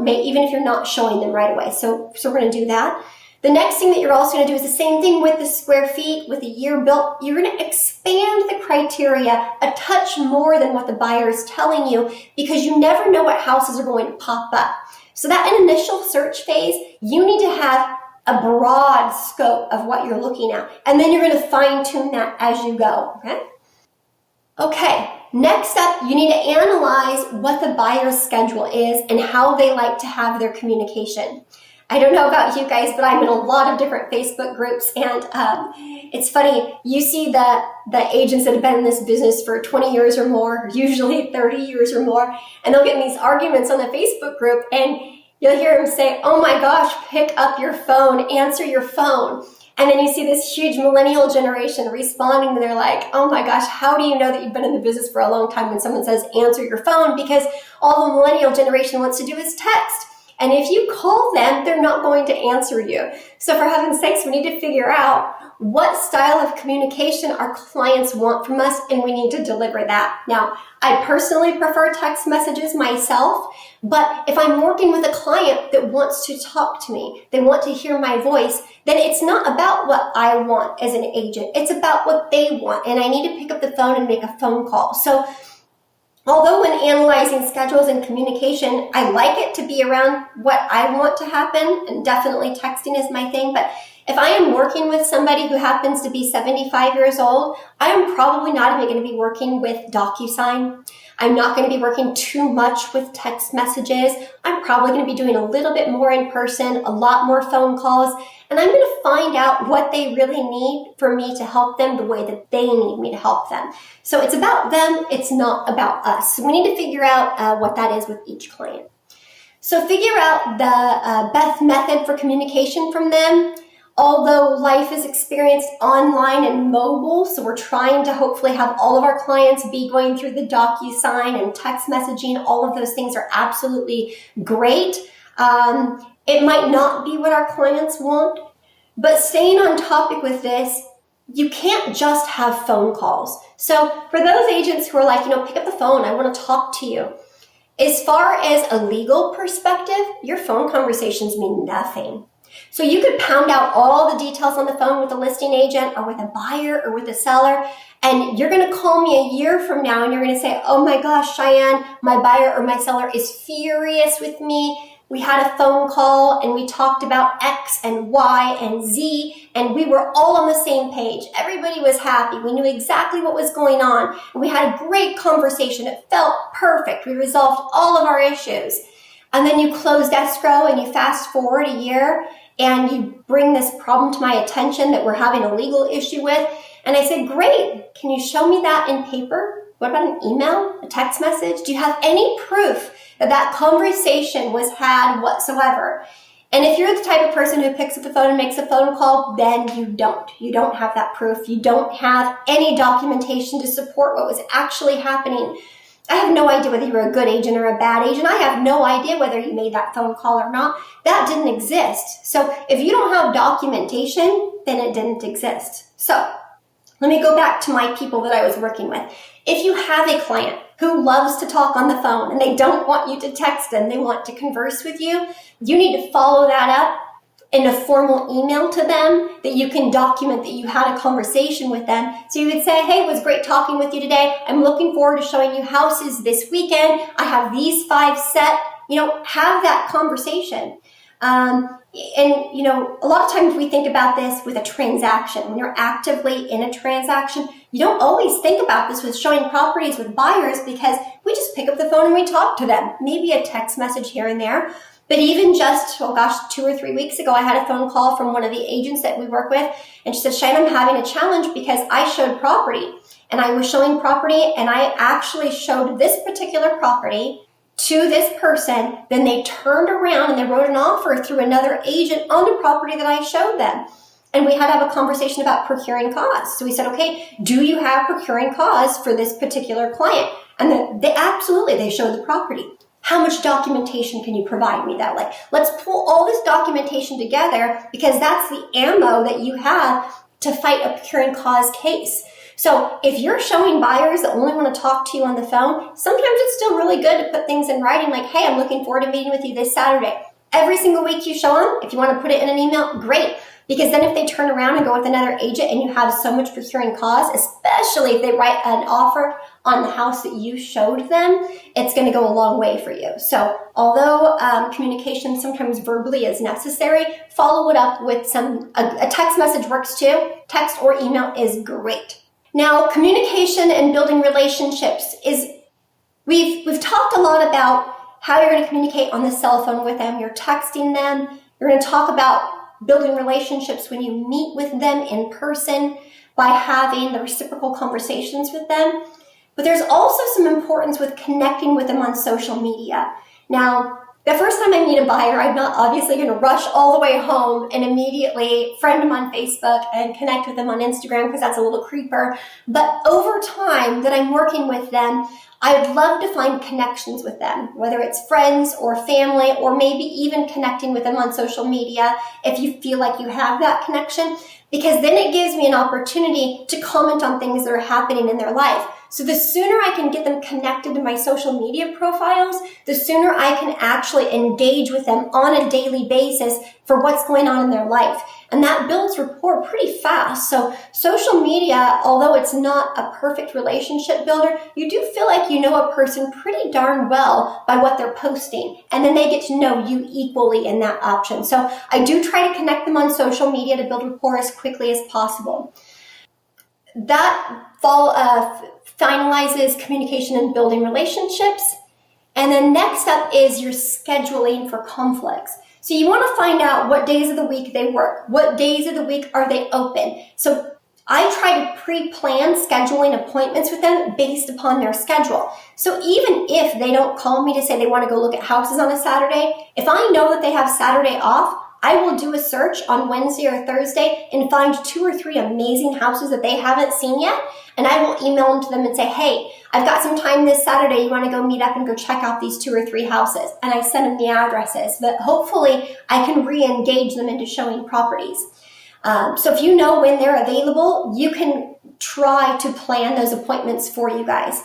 even if you're not showing them right away. So we're going to do that. The next thing that you're also going to do is the same thing with the square feet, with the year built. You're going to expand the criteria a touch more than what the buyer is telling you because you never know what houses are going to pop up. So that initial search phase, you need to have a broad scope of what you're looking at. And then you're going to fine tune that as you go, okay? Okay, next up, you need to analyze what the buyer's schedule is and how they like to have their communication. I don't know about you guys, but I'm in a lot of different Facebook groups, and it's funny, you see the agents that have been in this business for 20 years or more, usually 30 years or more, and they'll get in these arguments on the Facebook group, and you'll hear them say, oh my gosh, pick up your phone, answer your phone. And then you see this huge millennial generation responding, and they're like, oh my gosh, how do you know that you've been in the business for a long time when someone says answer your phone? Because all the millennial generation wants to do is text. And if you call them, they're not going to answer you. So for heaven's sakes, we need to figure out what style of communication our clients want from us, and we need to deliver that. Now, I personally prefer text messages myself, but if I'm working with a client that wants to talk to me, they want to hear my voice, then it's not about what I want as an agent. It's about what they want, and I need to pick up the phone and make a phone call. So although when analyzing schedules and communication, I like it to be around what I want to happen, and definitely texting is my thing, but if I am working with somebody who happens to be 75 years old, I am probably not even going to be working with DocuSign. I'm not going to be working too much with text messages. I'm probably going to be doing a little bit more in person, a lot more phone calls, and I'm going to find out what they really need for me to help them the way that they need me to help them. So it's about them, it's not about us. So we need to figure out what that is with each client. So figure out the best method for communication from them. Although life is experienced online and mobile, so we're trying to hopefully have all of our clients be going through the DocuSign and text messaging. All of those things are absolutely great. It might not be what our clients want, but staying on topic with this, you can't just have phone calls. So for those agents who are like, pick up the phone, I want to talk to you. As far as a legal perspective, your phone conversations mean nothing. So you could pound out all the details on the phone with a listing agent or with a buyer or with a seller, and you're going to call me a year from now and you're going to say, oh my gosh, Cheyenne, my buyer or my seller is furious with me. We had a phone call and we talked about X and Y and Z, and we were all on the same page. Everybody was happy. We knew exactly what was going on. And we had a great conversation. It felt perfect. We resolved all of our issues. And then you closed escrow and you fast forward a year and you bring this problem to my attention that we're having a legal issue with. And I said, great, can you show me that in paper? What about an email, a text message? Do you have any proof that that conversation was had whatsoever? And if you're the type of person who picks up the phone and makes a phone call, then you don't. You don't have that proof. You don't have any documentation to support what was actually happening. I have no idea whether you're a good agent or a bad agent. I have no idea whether you made that phone call or not. That didn't exist. So if you don't have documentation, then it didn't exist. So let me go back to my people that I was working with. If you have a client who loves to talk on the phone and they don't want you to text them, they want to converse with you, you need to follow that up in a formal email to them that you can document that you had a conversation with them. So you would say, hey, it was great talking with you today. I'm looking forward to showing you houses this weekend. I have these 5 set. Have that conversation. A lot of times we think about this with a transaction. When you're actively in a transaction, you don't always think about this with showing properties with buyers because we just pick up the phone and we talk to them. Maybe a text message here and there. But even just, 2 or 3 weeks ago, I had a phone call from one of the agents that we work with, and she said, Shane, I'm having a challenge because I showed property, and I was showing property, and I actually showed this particular property to this person. Then they turned around and they wrote an offer through another agent on the property that I showed them. And we had to have a conversation about procuring costs. So we said, okay, do you have procuring costs for this particular client? And then they showed the property. How much documentation can you provide me that way? Let's pull all this documentation together because that's the ammo that you have to fight a procuring cause case. So if you're showing buyers that only want to talk to you on the phone, sometimes it's still really good to put things in writing like, hey, I'm looking forward to meeting with you this Saturday. Every single week you show them, if you want to put it in an email, great. Because then if they turn around and go with another agent and you have so much procuring cause, especially if they write an offer on the house that you showed them, it's going to go a long way for you. So although communication sometimes verbally is necessary, follow it up with a text message works too. Text or email is great. Now, communication and building relationships we've talked a lot about how you're going to communicate on the cell phone with them. You're texting them. You're going to talk about building relationships when you meet with them in person by having the reciprocal conversations with them. But there's also some importance with connecting with them on social media. Now, The first time I meet a buyer, I'm not obviously going to rush all the way home and immediately friend them on Facebook and connect with them on Instagram because that's a little creeper. But over time that I'm working with them, I'd love to find connections with them, whether it's friends or family, or maybe even connecting with them on social media if you feel like you have that connection, because then it gives me an opportunity to comment on things that are happening in their life. So the sooner I can get them connected to my social media profiles, the sooner I can actually engage with them on a daily basis for what's going on in their life. And that builds rapport pretty fast. So social media, although it's not a perfect relationship builder, you do feel like you know a person pretty darn well by what they're posting. And then they get to know you equally in that option. So I do try to connect them on social media to build rapport as quickly as possible. That finalizes communication and building relationships. And then next up is your scheduling for conflicts. So you want to find out what days of the week they work. What days of the week are they open? So I try to pre-plan scheduling appointments with them based upon their schedule. So even if they don't call me to say they want to go look at houses on a Saturday, if I know that they have Saturday off, I will do a search on Wednesday or Thursday and find 2 or 3 amazing houses that they haven't seen yet. And I will email them to them and say, hey, I've got some time this Saturday. You want to go meet up and go check out these 2 or 3 houses? And I send them the addresses, but hopefully I can re-engage them into showing properties. So if you know when they're available, you can try to plan those appointments for you guys.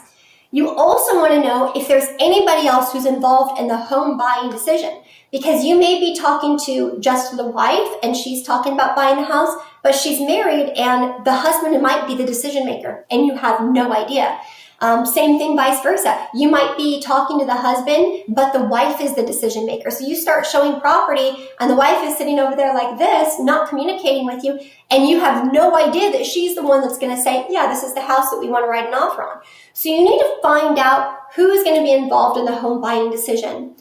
You also want to know if there's anybody else who's involved in the home buying decision, because you may be talking to just the wife and she's talking about buying a house, but she's married and the husband might be the decision maker and you have no idea. Same thing vice versa. You might be talking to the husband, but the wife is the decision maker. So you start showing property and the wife is sitting over there like this, not communicating with you, and you have no idea that she's the one that's going to say, yeah, this is the house that we want to write an offer on. So you need to find out who is going to be involved in the home buying decision.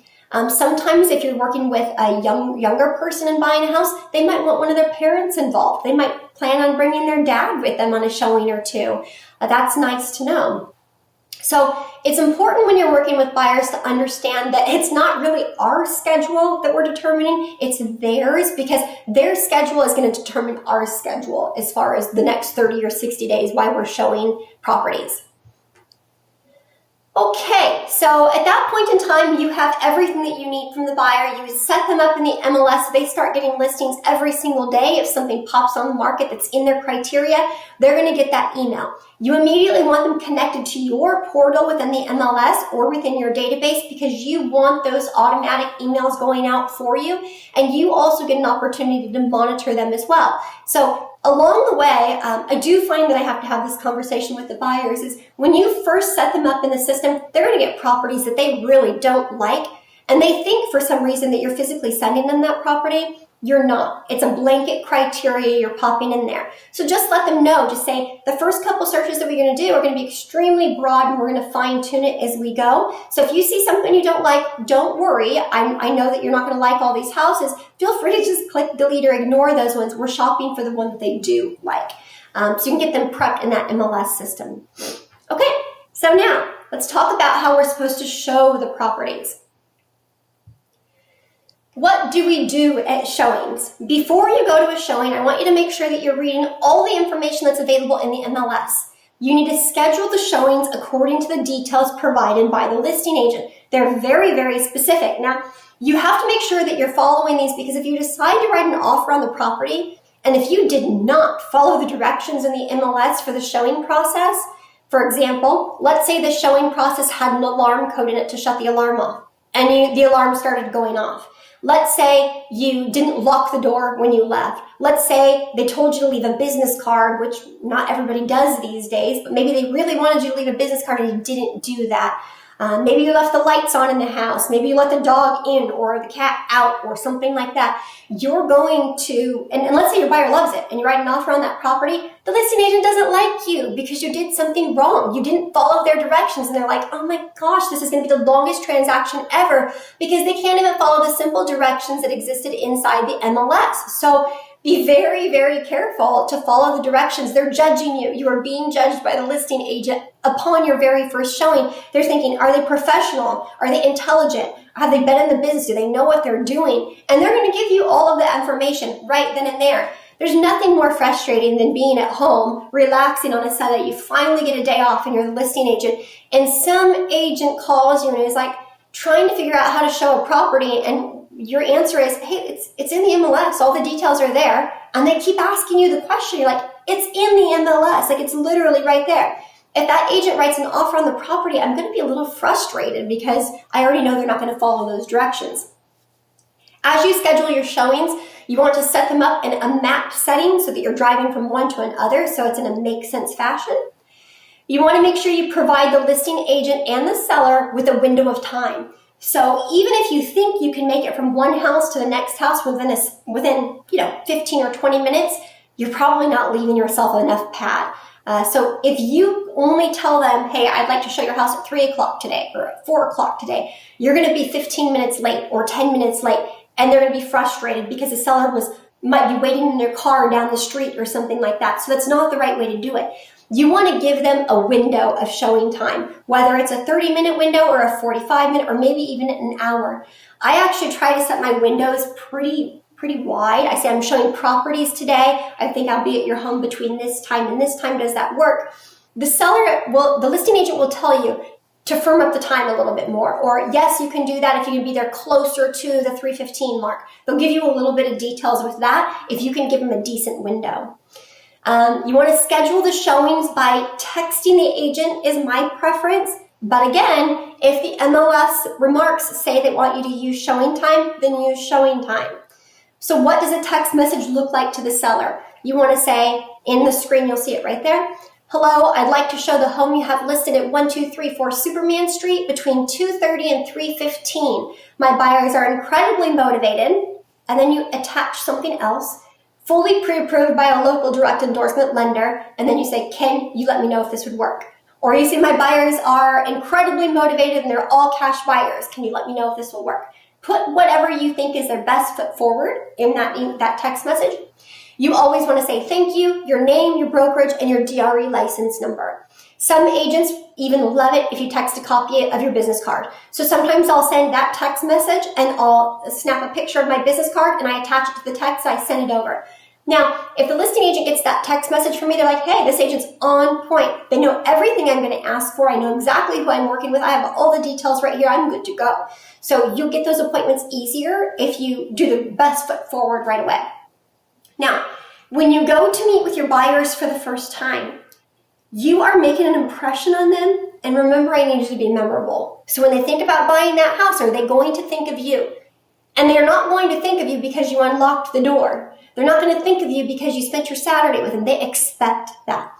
Sometimes if you're working with a younger person and buying a house, they might want one of their parents involved. They might plan on bringing their dad with them on a showing or two. That's nice to know. So it's important when you're working with buyers to understand that it's not really our schedule that we're determining, it's theirs, because their schedule is going to determine our schedule as far as the next 30 or 60 days while we're showing properties. Okay, so at that point in time, you have everything that you need from the buyer. You set them up in the MLS. They start getting listings every single day. If something pops on the market that's in their criteria, they're going to get that email. You immediately want them connected to your portal within the MLS or within your database because you want those automatic emails going out for you. And you also get an opportunity to monitor them as well. So along the way, I do find that I have to have this conversation with the buyers is when you first set them up in the system, they're going to get properties that they really don't like. And they think for some reason that you're physically sending them that property. You're not. It's a blanket criteria you're popping in there. So just let them know. Just say the first couple searches that we're going to do are going to be extremely broad and we're going to fine tune it as we go. So if you see something you don't like, don't worry. I know that you're not going to like all these houses. Feel free to just click delete or ignore those ones. We're shopping for the one that they do like. So you can get them prepped in that MLS system. Okay, so now let's talk about how we're supposed to show the properties. What do we do at showings? Before you go to a showing, I want you to make sure that you're reading all the information that's available in the MLS. You need to schedule the showings according to the details provided by the listing agent. They're very, very specific. Now, you have to make sure that you're following these because if you decide to write an offer on the property, and if you did not follow the directions in the MLS for the showing process, for example, let's say the showing process had an alarm code in it to shut the alarm off, and the alarm started going off. Let's say you didn't lock the door when you left. Let's say they told you to leave a business card, which not everybody does these days, but maybe they really wanted you to leave a business card and you didn't do that. Maybe you left the lights on in the house. Maybe you let the dog in or the cat out or something like that. You're going to, and let's say your buyer loves it and you write an offer on that property, the listing agent doesn't like you because you did something wrong. You didn't follow their directions and they're like, oh my gosh, this is going to be the longest transaction ever because they can't even follow the simple directions that existed inside the MLS. So be very, very careful to follow the directions. They're judging you. You are being judged by the listing agent upon your very first showing. They're thinking, are they professional? Are they intelligent? Have they been in the business? Do they know what they're doing? And they're going to give you all of the information right then and there. There's nothing more frustrating than being at home, relaxing on a Sunday. You finally get a day off and you're the listing agent, and some agent calls you and is like trying to figure out how to show a property, and your answer is, hey, it's in the MLS. All the details are there. And they keep asking you the question. You're like, it's in the MLS. Like, it's literally right there. If that agent writes an offer on the property, I'm going to be a little frustrated because I already know they're not going to follow those directions. As you schedule your showings, you want to set them up in a mapped setting so that you're driving from one to another, so it's in a make sense fashion. You want to make sure you provide the listing agent and the seller with a window of time. So even if you think you can make it from one house to the next house within 15 or 20 minutes, you're probably not leaving yourself enough pad. So if you only tell them, hey, I'd like to show your house at 3 o'clock today or at 4 o'clock today, you're going to be 15 minutes late or 10 minutes late, and they're going to be frustrated because the seller might be waiting in their car down the street or something like that. So that's not the right way to do it. You want to give them a window of showing time, whether it's a 30-minute window or a 45-minute or maybe even an hour. I actually try to set my windows pretty wide. I say I'm showing properties today. I think I'll be at your home between this time and this time. Does that work? The listing agent will tell you to firm up the time a little bit more. Or yes, you can do that if you can be there closer to the 3:15 mark. They'll give you a little bit of details with that if you can give them a decent window. You want to schedule the showings by texting the agent is my preference. But again, if the MLS remarks say they want you to use showing time, then use showing time. So what does a text message look like to the seller? You want to say, in the screen, you'll see it right there. Hello, I'd like to show the home you have listed at 1234 Superman Street between 2:30 and 3:15. My buyers are incredibly motivated. And then you attach something else, fully pre-approved by a local direct endorsement lender. And then you say, can you let me know if this would work? Or you say, my buyers are incredibly motivated and they're all cash buyers. Can you let me know if this will work? Put whatever you think is their best foot forward in that text message. You always want to say thank you, your name, your brokerage, and your DRE license number. Some agents even love it if you text a copy of your business card. So sometimes I'll send that text message and I'll snap a picture of my business card and I attach it to the text and I send it over. Now, if the listing agent gets that text message from me, they're like, hey, this agent's on point. They know everything I'm going to ask for. I know exactly who I'm working with. I have all the details right here. I'm good to go. So you'll get those appointments easier if you do the best foot forward right away. Now, when you go to meet with your buyers for the first time, you are making an impression on them. And remember, I need you to be memorable. So when they think about buying that house, are they going to think of you? And they're not going to think of you because you unlocked the door. They're not going to think of you because you spent your Saturday with them. They expect that.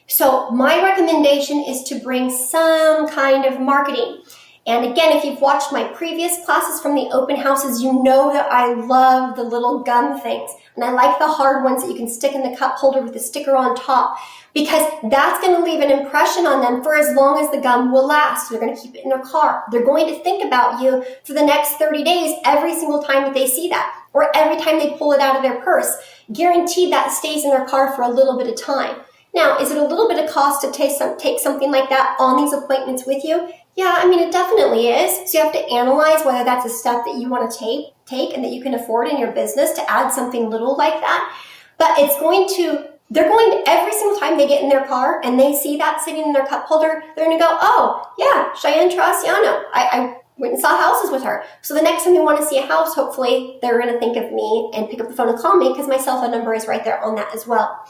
So my recommendation is to bring some kind of marketing. And again, if you've watched my previous classes from the open houses, you know that I love the little gum things. And I like the hard ones that you can stick in the cup holder with the sticker on top, because that's going to leave an impression on them for as long as the gum will last. They're going to keep it in their car. They're going to think about you for the next 30 days every single time that they see that, or every time they pull it out of their purse. Guaranteed that stays in their car for a little bit of time. Now, is it a little bit of cost to take something like that on these appointments with you? Yeah, I mean, it definitely is. So you have to analyze whether that's a step that you want to take and that you can afford in your business to add something little like that. But they're going to, every single time they get in their car and they see that sitting in their cup holder, they're going to go, oh, yeah, Cheyenne Traciano. I went and saw houses with her. So the next time they want to see a house, hopefully they're going to think of me and pick up the phone and call me, because my cell phone number is right there on that as well.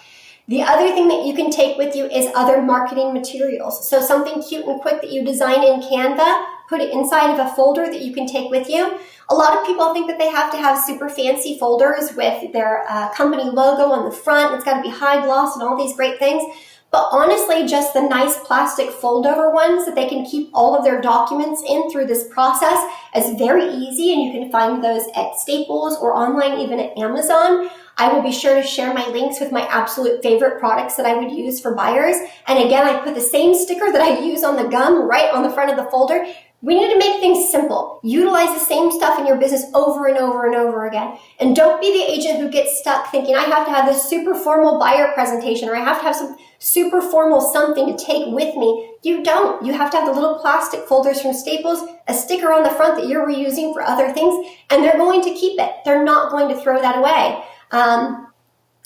The other thing that you can take with you is other marketing materials. So something cute and quick that you design in Canva, put it inside of a folder that you can take with you. A lot of people think that they have to have super fancy folders with their company logo on the front. It's got to be high gloss and all these great things. But honestly, just the nice plastic fold-over ones that they can keep all of their documents in through this process is very easy, and you can find those at Staples or online, even at Amazon. I will be sure to share my links with my absolute favorite products that I would use for buyers. And again, I put the same sticker that I use on the gum right on the front of the folder. We need to make things simple. Utilize the same stuff in your business over and over and over again. And don't be the agent who gets stuck thinking, I have to have this super formal buyer presentation, or I have to have some super formal something to take with me. You don't. You have to have the little plastic folders from Staples, a sticker on the front that you're reusing for other things, and they're going to keep it. They're not going to throw that away.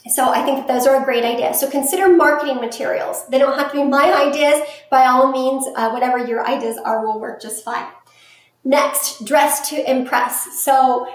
So I think that those are a great idea. So consider marketing materials. They don't have to be my ideas. By all means, whatever your ideas are will work just fine. Next, dress to impress. So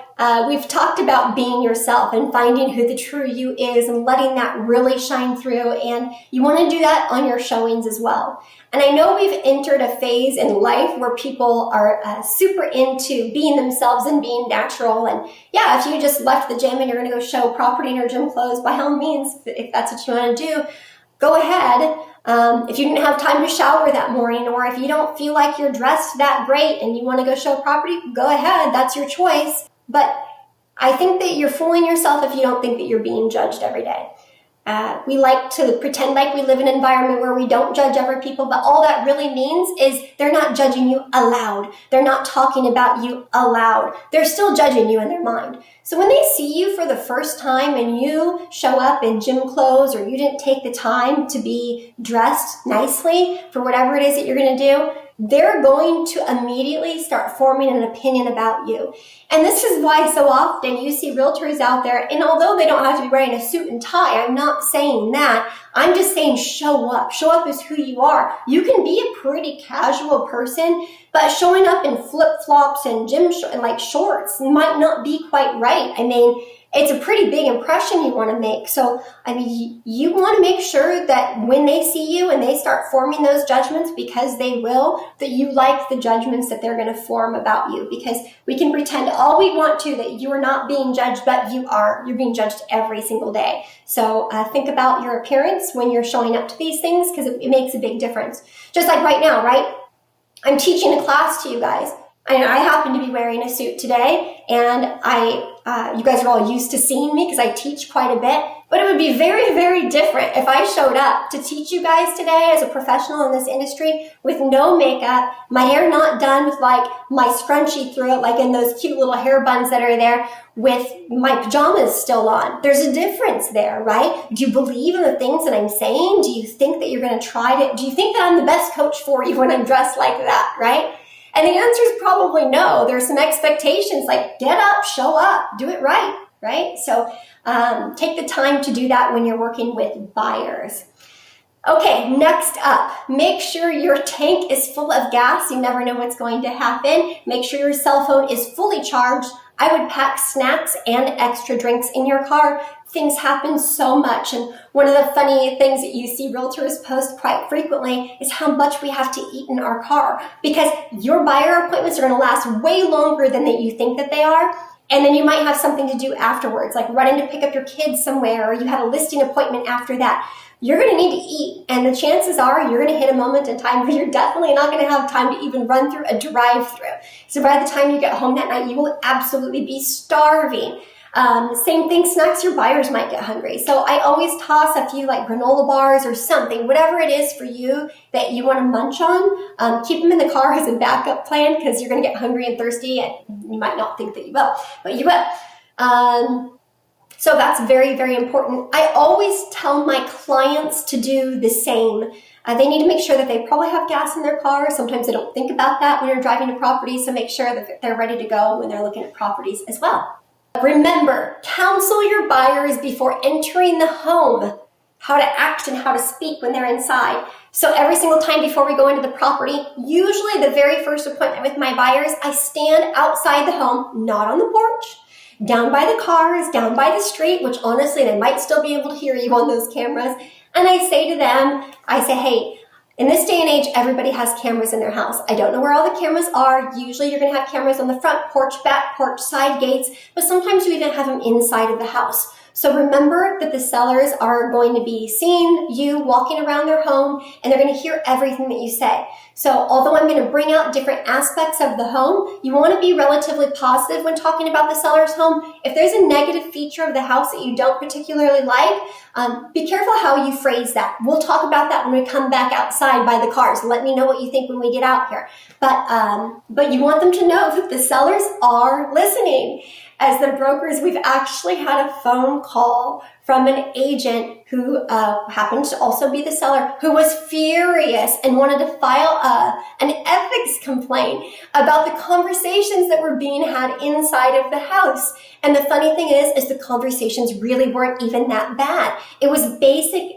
we've talked about being yourself and finding who the true you is and letting that really shine through. And you want to do that on your showings as well. And I know we've entered a phase in life where people are super into being themselves and being natural. And yeah, if you just left the gym and you're going to go show property in your gym clothes, by all means, if that's what you want to do, go ahead. If you didn't have time to shower that morning, or if you don't feel like you're dressed that great and you want to go show property, go ahead. That's your choice. But I think that you're fooling yourself if you don't think that you're being judged every day. We like to pretend like we live in an environment where we don't judge other people, but all that really means is they're not judging you aloud. They're not talking about you aloud. They're still judging you in their mind. So when they see you for the first time and you show up in gym clothes, or you didn't take the time to be dressed nicely for whatever it is that you're going to do, they're going to immediately start forming an opinion about you. And this is why so often you see realtors out there, and although they don't have to be wearing a suit and tie, I'm not saying that. I'm just saying show up. Show up as who you are. You can be a pretty casual person, but showing up in flip-flops and shorts might not be quite right. I mean, it's a pretty big impression you want to make. So, I mean, you want to make sure that when they see you and they start forming those judgments, because they will, that you like the judgments that they're going to form about you. Because we can pretend all we want to that you are not being judged, but you are. You're being judged every single day. So think about your appearance when you're showing up to these things, because it makes a big difference. Just like right now, right? I'm teaching a class to you guys. I happen to be wearing a suit today, and you guys are all used to seeing me because I teach quite a bit, but it would be very, very different if I showed up to teach you guys today as a professional in this industry with no makeup, my hair not done with like my scrunchie through it, like in those cute little hair buns that are there, with my pajamas still on. There's a difference there, right? Do you believe in the things that I'm saying? Do you think that you're going to do you think that I'm the best coach for you when I'm dressed like that, right? And the answer is probably no. There's some expectations like get up, show up, do it right, right? So take the time to do that when you're working with buyers. Okay, next up, make sure your tank is full of gas. You never know what's going to happen. Make sure your cell phone is fully charged. I would pack snacks and extra drinks in your car. Things happen so much. And one of the funny things that you see realtors post quite frequently is how much we have to eat in our car, because your buyer appointments are going to last way longer than that you think that they are. And then you might have something to do afterwards, like running to pick up your kids somewhere, or you had a listing appointment after that. You're going to need to eat, and the chances are you're going to hit a moment in time where you're definitely not going to have time to even run through a drive-through. So by the time you get home that night, you will absolutely be starving. Same thing, snacks, your buyers might get hungry. So I always toss a few like granola bars or something, whatever it is for you that you want to munch on. Keep them in the car as a backup plan, because you're going to get hungry and thirsty, and you might not think that you will, but you will. So that's very, very important. I always tell my clients to do the same. They need to make sure that they probably have gas in their car. Sometimes they don't think about that when you're driving to properties, so make sure that they're ready to go when they're looking at properties as well. Remember, counsel your buyers before entering the home, how to act and how to speak when they're inside. So every single time before we go into the property, usually the very first appointment with my buyers, I stand outside the home, not on the porch, down by the cars, down by the street, which honestly, they might still be able to hear you on those cameras. And I say to them, hey, in this day and age, everybody has cameras in their house. I don't know where all the cameras are. Usually you're going to have cameras on the front porch, back porch, side gates, but sometimes you even have them inside of the house. So remember that the sellers are going to be seeing you walking around their home, and they're going to hear everything that you say. So although I'm going to bring out different aspects of the home, you want to be relatively positive when talking about the seller's home. If there's a negative feature of the house that you don't particularly like, be careful how you phrase that. We'll talk about that when we come back outside by the cars. Let me know what you think when we get out here. But you want them to know that the sellers are listening. As the brokers, we've actually had a phone call from an agent who happened to also be the seller, who was furious and wanted to file an ethics complaint about the conversations that were being had inside of the house. And the funny thing is the conversations really weren't even that bad. It was basic.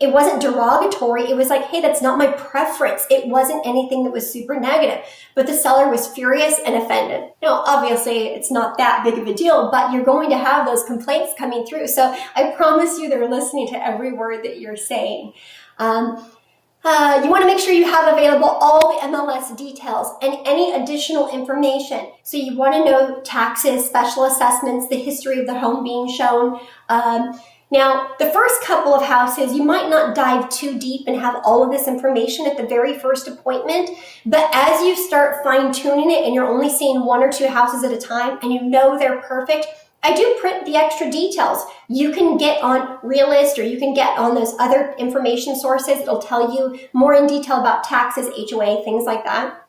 It wasn't derogatory. It was like, hey, that's not my preference. It wasn't anything that was super negative. But the seller was furious and offended. Now, obviously, it's not that big of a deal, but you're going to have those complaints coming through. So I promise you they're listening to every word that you're saying. You want to make sure you have available all the MLS details and any additional information. So you want to know taxes, special assessments, the history of the home being shown. Now, the first couple of houses, you might not dive too deep and have all of this information at the very first appointment, but as you start fine-tuning it and you're only seeing 1 or 2 houses at a time and you know they're perfect, I do print the extra details. You can get on Realist or you can get on those other information sources. It'll tell you more in detail about taxes, HOA, things like that.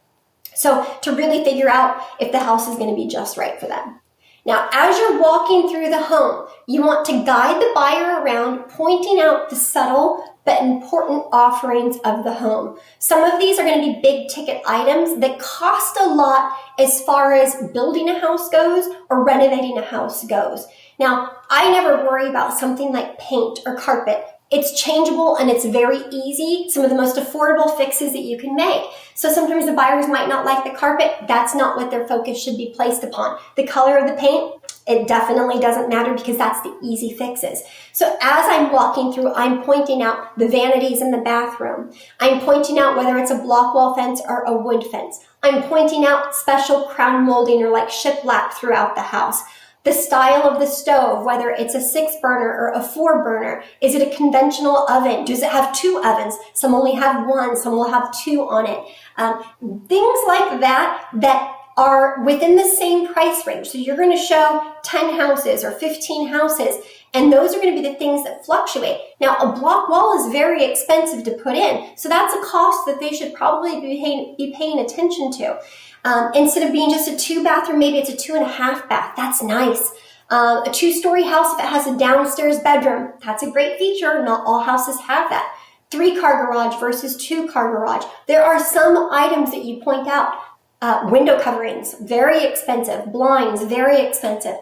So to really figure out if the house is going to be just right for them. Now, as you're walking through the home, you want to guide the buyer around, pointing out the subtle but important offerings of the home. Some of these are going to be big ticket items that cost a lot as far as building a house goes or renovating a house goes. Now, I never worry about something like paint or carpet. It's changeable and it's very easy. Some of the most affordable fixes that you can make. So sometimes the buyers might not like the carpet. That's not what their focus should be placed upon. The color of the paint, it definitely doesn't matter because that's the easy fixes. So as I'm walking through, I'm pointing out the vanities in the bathroom. I'm pointing out whether it's a block wall fence or a wood fence. I'm pointing out special crown molding or like shiplap throughout the house. The style of the stove, whether it's a 6-burner or a 4-burner. Is it a conventional oven? Does it have 2 ovens? Some only have 1, some will have 2 on it. Things like that are within the same price range. So you're going to show 10 houses or 15 houses, and those are going to be the things that fluctuate. Now, a block wall is very expensive to put in, so that's a cost that they should probably be paying attention to. Instead of being just a 2-bathroom, maybe it's a 2.5 bath. That's nice. A 2-story house, if it has a downstairs bedroom, that's a great feature. Not all houses have that. 3-car garage versus 2-car garage. There are some items that you point out. Window coverings, very expensive. Blinds, very expensive.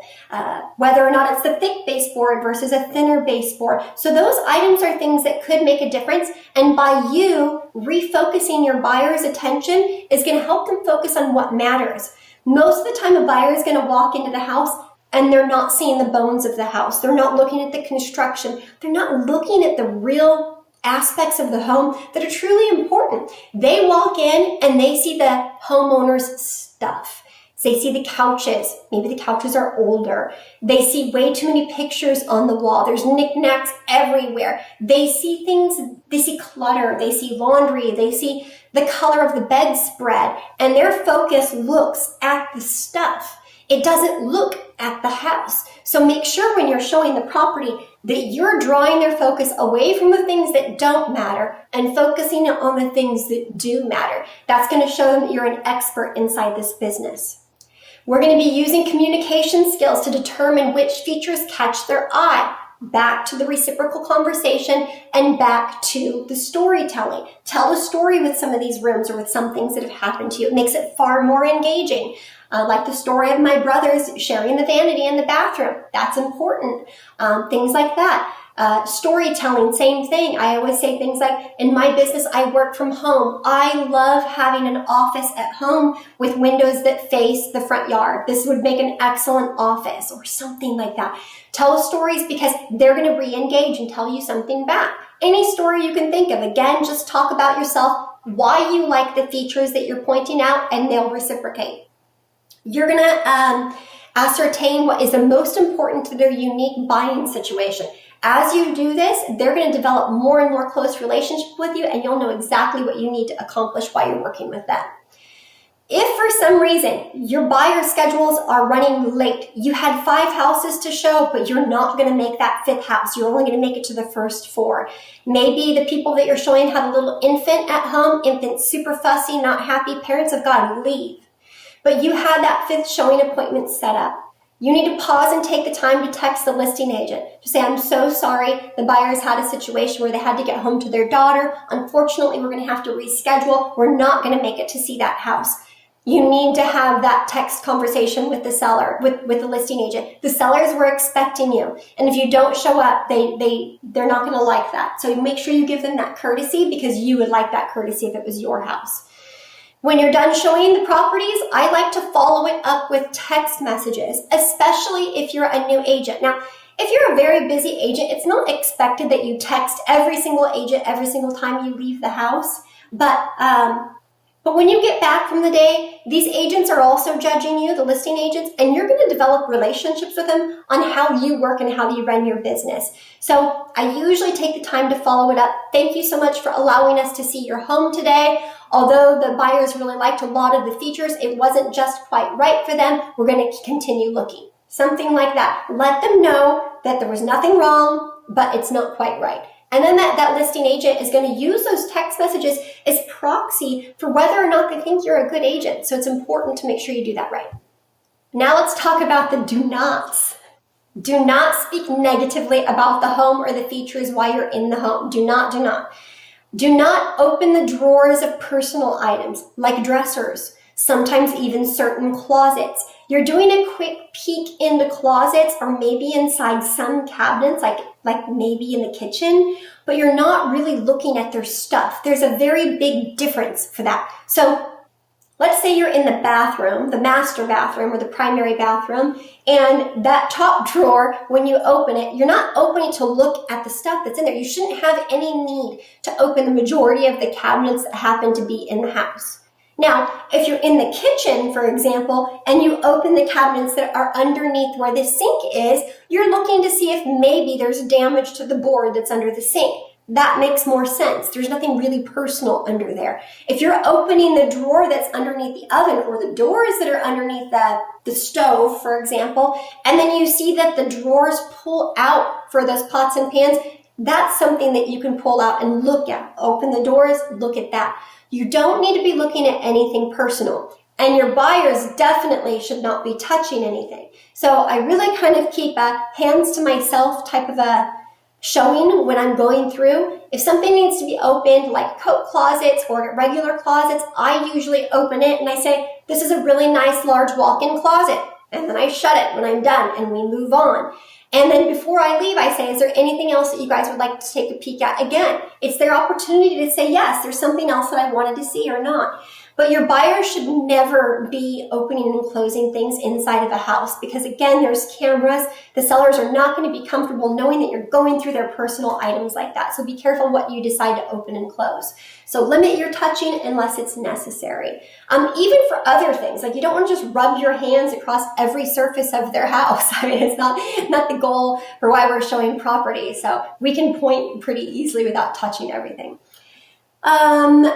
Whether or not it's the thick baseboard versus a thinner baseboard. So those items are things that could make a difference. And by you refocusing your buyer's attention is going to help them focus on what matters. Most of the time, a buyer is going to walk into the house and they're not seeing the bones of the house. They're not looking at the construction. They're not looking at the real aspects of the home that are truly important. They walk in and they see the homeowner's stuff. They see the couches. Maybe the couches are older. They see way too many pictures on the wall. There's knickknacks everywhere. They see things, they see clutter, they see laundry, they see the color of the bedspread, and their focus looks at the stuff. It doesn't look at the house. So make sure when you're showing the property that you're drawing their focus away from the things that don't matter and focusing on the things that do matter. That's going to show them that you're an expert inside this business. We're going to be using communication skills to determine which features catch their eye. Back to the reciprocal conversation and back to the storytelling. Tell a story with some of these rooms or with some things that have happened to you. It makes it far more engaging. Like the story of my brothers sharing the vanity in the bathroom. That's important. Things like that. Storytelling, same thing. I always say things like, in my business, I work from home. I love having an office at home with windows that face the front yard. This would make an excellent office or something like that. Tell stories because they're going to re-engage and tell you something back. Any story you can think of. Again, just talk about yourself, why you like the features that you're pointing out, and they'll reciprocate. You're going to Ascertain what is the most important to their unique buying situation. As you do this, they're going to develop more and more close relationship with you, and you'll know exactly what you need to accomplish while you're working with them. If for some reason your buyer schedules are running late, you had 5 houses to show, but you're not going to make that 5th house. You're only going to make it to the first 4. Maybe the people that you're showing have a little infant at home, infant super fussy, not happy. Parents of God, leave. But you had that 5th showing appointment set up. You need to pause and take the time to text the listing agent to say, I'm so sorry, the buyers had a situation where they had to get home to their daughter. Unfortunately, we're going to have to reschedule. We're not going to make it to see that house. You need to have that text conversation with the seller, with the listing agent. The sellers were expecting you. And if you don't show up, they're not going to like that. So make sure you give them that courtesy, because you would like that courtesy if it was your house. When you're done showing the properties, I like to follow it up with text messages, especially if you're a new agent. Now, if you're a very busy agent, it's not expected that you text every single agent every single time you leave the house. But when you get back from the day, these agents are also judging you, the listing agents, and you're going to develop relationships with them on how you work and how you run your business. So I usually take the time to follow it up. Thank you so much for allowing us to see your home today. Although the buyers really liked a lot of the features, it wasn't just quite right for them. We're going to continue looking. Something like that. Let them know that there was nothing wrong, but it's not quite right. And then that listing agent is going to use those text messages as proxy for whether or not they think you're a good agent. So it's important to make sure you do that right. Now let's talk about the do nots. Do not speak negatively about the home or the features while you're in the home. Do not. Do not open the drawers of personal items like dressers, sometimes even certain closets. You're doing a quick peek into closets or maybe inside some cabinets, like maybe in the kitchen, but you're not really looking at their stuff. There's a very big difference for that. So let's say you're in the bathroom, the master bathroom or the primary bathroom, and that top drawer, when you open it, you're not opening to look at the stuff that's in there. You shouldn't have any need to open the majority of the cabinets that happen to be in the house. Now, if you're in the kitchen, for example, and you open the cabinets that are underneath where the sink is, you're looking to see if maybe there's damage to the board that's under the sink. That makes more sense. There's nothing really personal under there. If you're opening the drawer that's underneath the oven or the doors that are underneath the stove, for example, and then you see that the drawers pull out for those pots and pans, that's something that you can pull out and look at. Open the doors, look at that. You don't need to be looking at anything personal. And your buyers definitely should not be touching anything. So I really kind of keep a hands to myself type of a showing when I'm going through. If something needs to be opened, like coat closets or regular closets, I usually open it and I say, this is a really nice large walk-in closet. And then I shut it when I'm done and we move on. And then before I leave, I say, is there anything else that you guys would like to take a peek at? Again, it's their opportunity to say, yes, there's something else that I wanted to see or not. But your buyers should never be opening and closing things inside of a house because, again, there's cameras. The sellers are not going to be comfortable knowing that you're going through their personal items like that. So be careful what you decide to open and close. So limit your touching unless it's necessary. Even for other things, like you don't want to just rub your hands across every surface of their house. I mean, it's not the goal for why we're showing property. So we can point pretty easily without touching everything.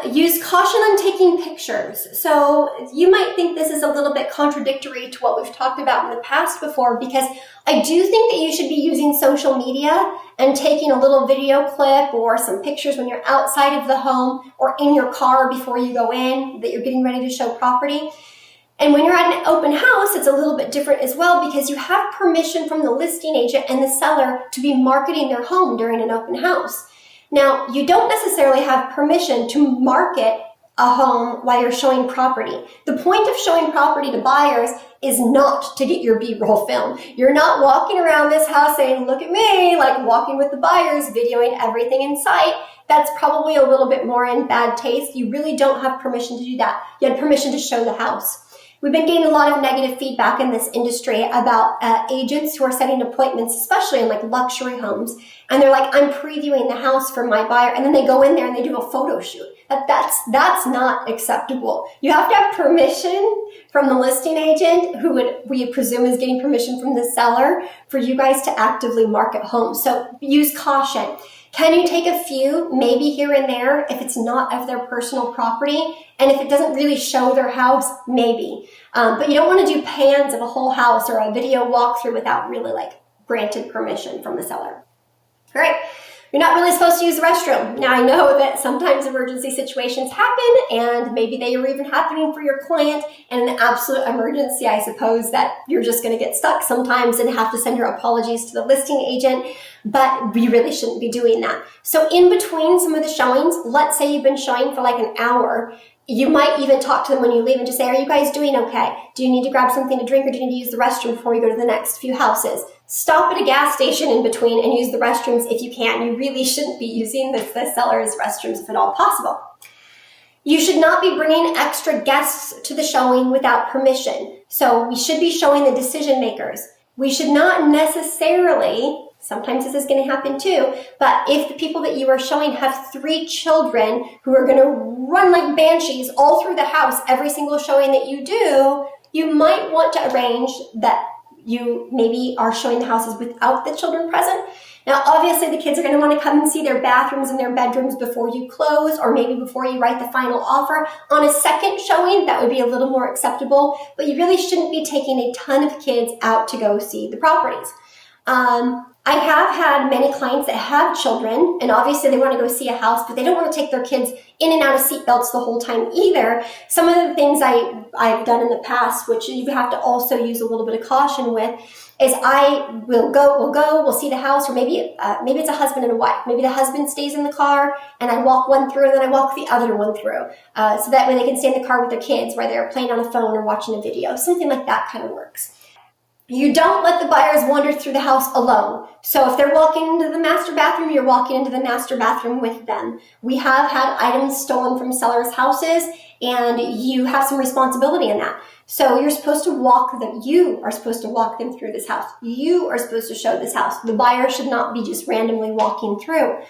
Use caution on taking pictures. So you might think this is a little bit contradictory to what we've talked about in the past before, because I do think that you should be using social media and taking a little video clip or some pictures when you're outside of the home or in your car before you go in, that you're getting ready to show property. And when you're at an open house, it's a little bit different as well because you have permission from the listing agent and the seller to be marketing their home during an open house. Now, you don't necessarily have permission to market a home while you're showing property. The point of showing property to buyers is not to get your B-roll film. You're not walking around this house saying, look at me, like walking with the buyers, videoing everything in sight. That's probably a little bit more in bad taste. You really don't have permission to do that. You had permission to show the house. We've been getting a lot of negative feedback in this industry about agents who are setting appointments, especially in like luxury homes. And they're like, I'm previewing the house for my buyer. And then they go in there and they do a photo shoot. That's not acceptable. You have to have permission from the listing agent, who we presume is getting permission from the seller, for you guys to actively market homes. So use caution. Can you take a few, maybe here and there, if it's not of their personal property? And if it doesn't really show their house, maybe. But you don't want to do pans of a whole house or a video walkthrough without really like granted permission from the seller. All right. You're not really supposed to use the restroom. Now, I know that sometimes emergency situations happen, and maybe they are even happening for your client. And in an absolute emergency, I suppose that you're just going to get stuck sometimes and have to send your apologies to the listing agent, but we really shouldn't be doing that. So in between some of the showings, let's say you've been showing for like an hour, you might even talk to them when you leave and just say, are you guys doing okay? Do you need to grab something to drink, or do you need to use the restroom before you go to the next few houses? Stop at a gas station in between and use the restrooms if you can. You really shouldn't be using the seller's restrooms if at all possible. You should not be bringing extra guests to the showing without permission. So we should be showing the decision makers. We should not necessarily, sometimes this is going to happen too, but if the people that you are showing have 3 children who are going to run like banshees all through the house every single showing that you do, you might want to arrange that you maybe are showing the houses without the children present. Now, obviously, the kids are going to want to come and see their bathrooms and their bedrooms before you close, or maybe before you write the final offer. On a second showing, that would be a little more acceptable, but you really shouldn't be taking a ton of kids out to go see the properties. I have had many clients that have children, and obviously they want to go see a house, but they don't want to take their kids in and out of seatbelts the whole time either. Some of the things I've done in the past, which you have to also use a little bit of caution with, is we'll see the house, or maybe it's a husband and a wife. Maybe the husband stays in the car, and I walk one through, and then I walk the other one through, so that way they can stay in the car with their kids while they're playing on a phone or watching a video. Something like that kind of works. You don't let the buyers wander through the house alone. So if they're walking into the master bathroom, you're walking into the master bathroom with them. We have had items stolen from sellers' houses, and you have some responsibility in that. So you are supposed to walk them through this house. You are supposed to show this house. The buyer should not be just randomly walking through.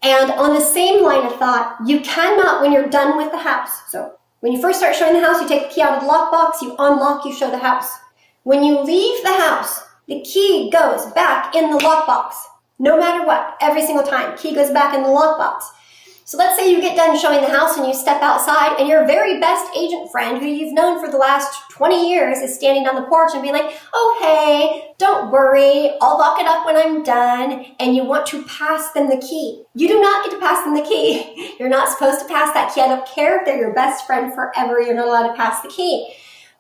And on the same line of thought, you cannot, when you're done with the house, so when you first start showing the house, you take the key out of the lockbox, you unlock, you show the house. When you leave the house, the key goes back in the lockbox. No matter what, every single time, key goes back in the lockbox. So let's say you get done showing the house and you step outside, and your very best agent friend, who you've known for the last 20 years, is standing on the porch and being like, oh, hey, don't worry, I'll lock it up when I'm done, and you want to pass them the key. You do not get to pass them the key. You're not supposed to pass that key. I don't care if they're your best friend forever, you're not allowed to pass the key.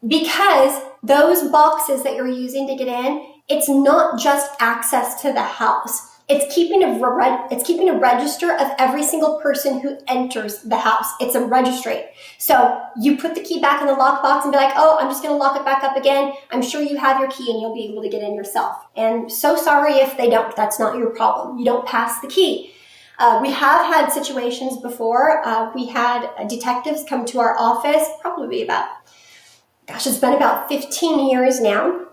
Because those boxes that you're using to get in, it's not just access to the house. It's keeping a register of every single person who enters the house. It's a registry. So you put the key back in the lockbox and be like, oh, I'm just going to lock it back up again. I'm sure you have your key and you'll be able to get in yourself. And so sorry if they don't. That's not your problem. You don't pass the key. We have had situations before. We had detectives come to our office, it's been about 15 years now.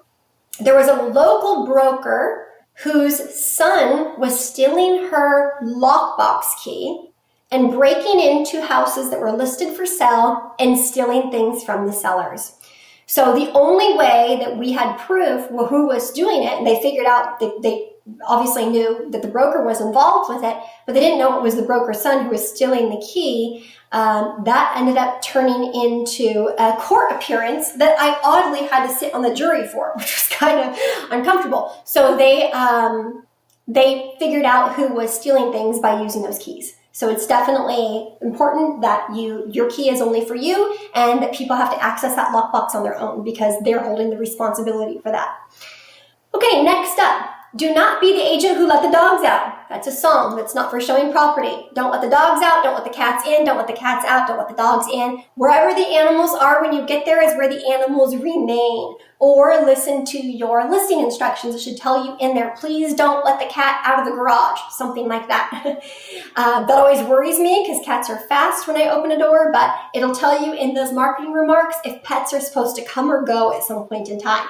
There was a local broker whose son was stealing her lockbox key and breaking into houses that were listed for sale and stealing things from the sellers. So the only way that we had proof who was doing it, and they figured out that they obviously knew that the broker was involved with it, but they didn't know it was the broker's son who was stealing the key. That ended up turning into a court appearance that I oddly had to sit on the jury for, which was kind of uncomfortable. So they figured out who was stealing things by using those keys. So it's definitely important that your key is only for you, and that people have to access that lockbox on their own, because they're holding the responsibility for that. Okay, next up, Do not be the agent who let the dogs out. That's a song. That's not for showing property. Don't let the dogs out. Don't let the cats in. Don't let the cats out. Don't let the dogs in. Wherever the animals are when you get there is where the animals remain. Or listen to your listing instructions. It should tell you in there, please don't let the cat out of the garage. Something like that. That always worries me because cats are fast when I open a door, but it'll tell you in those marketing remarks if pets are supposed to come or go at some point in time.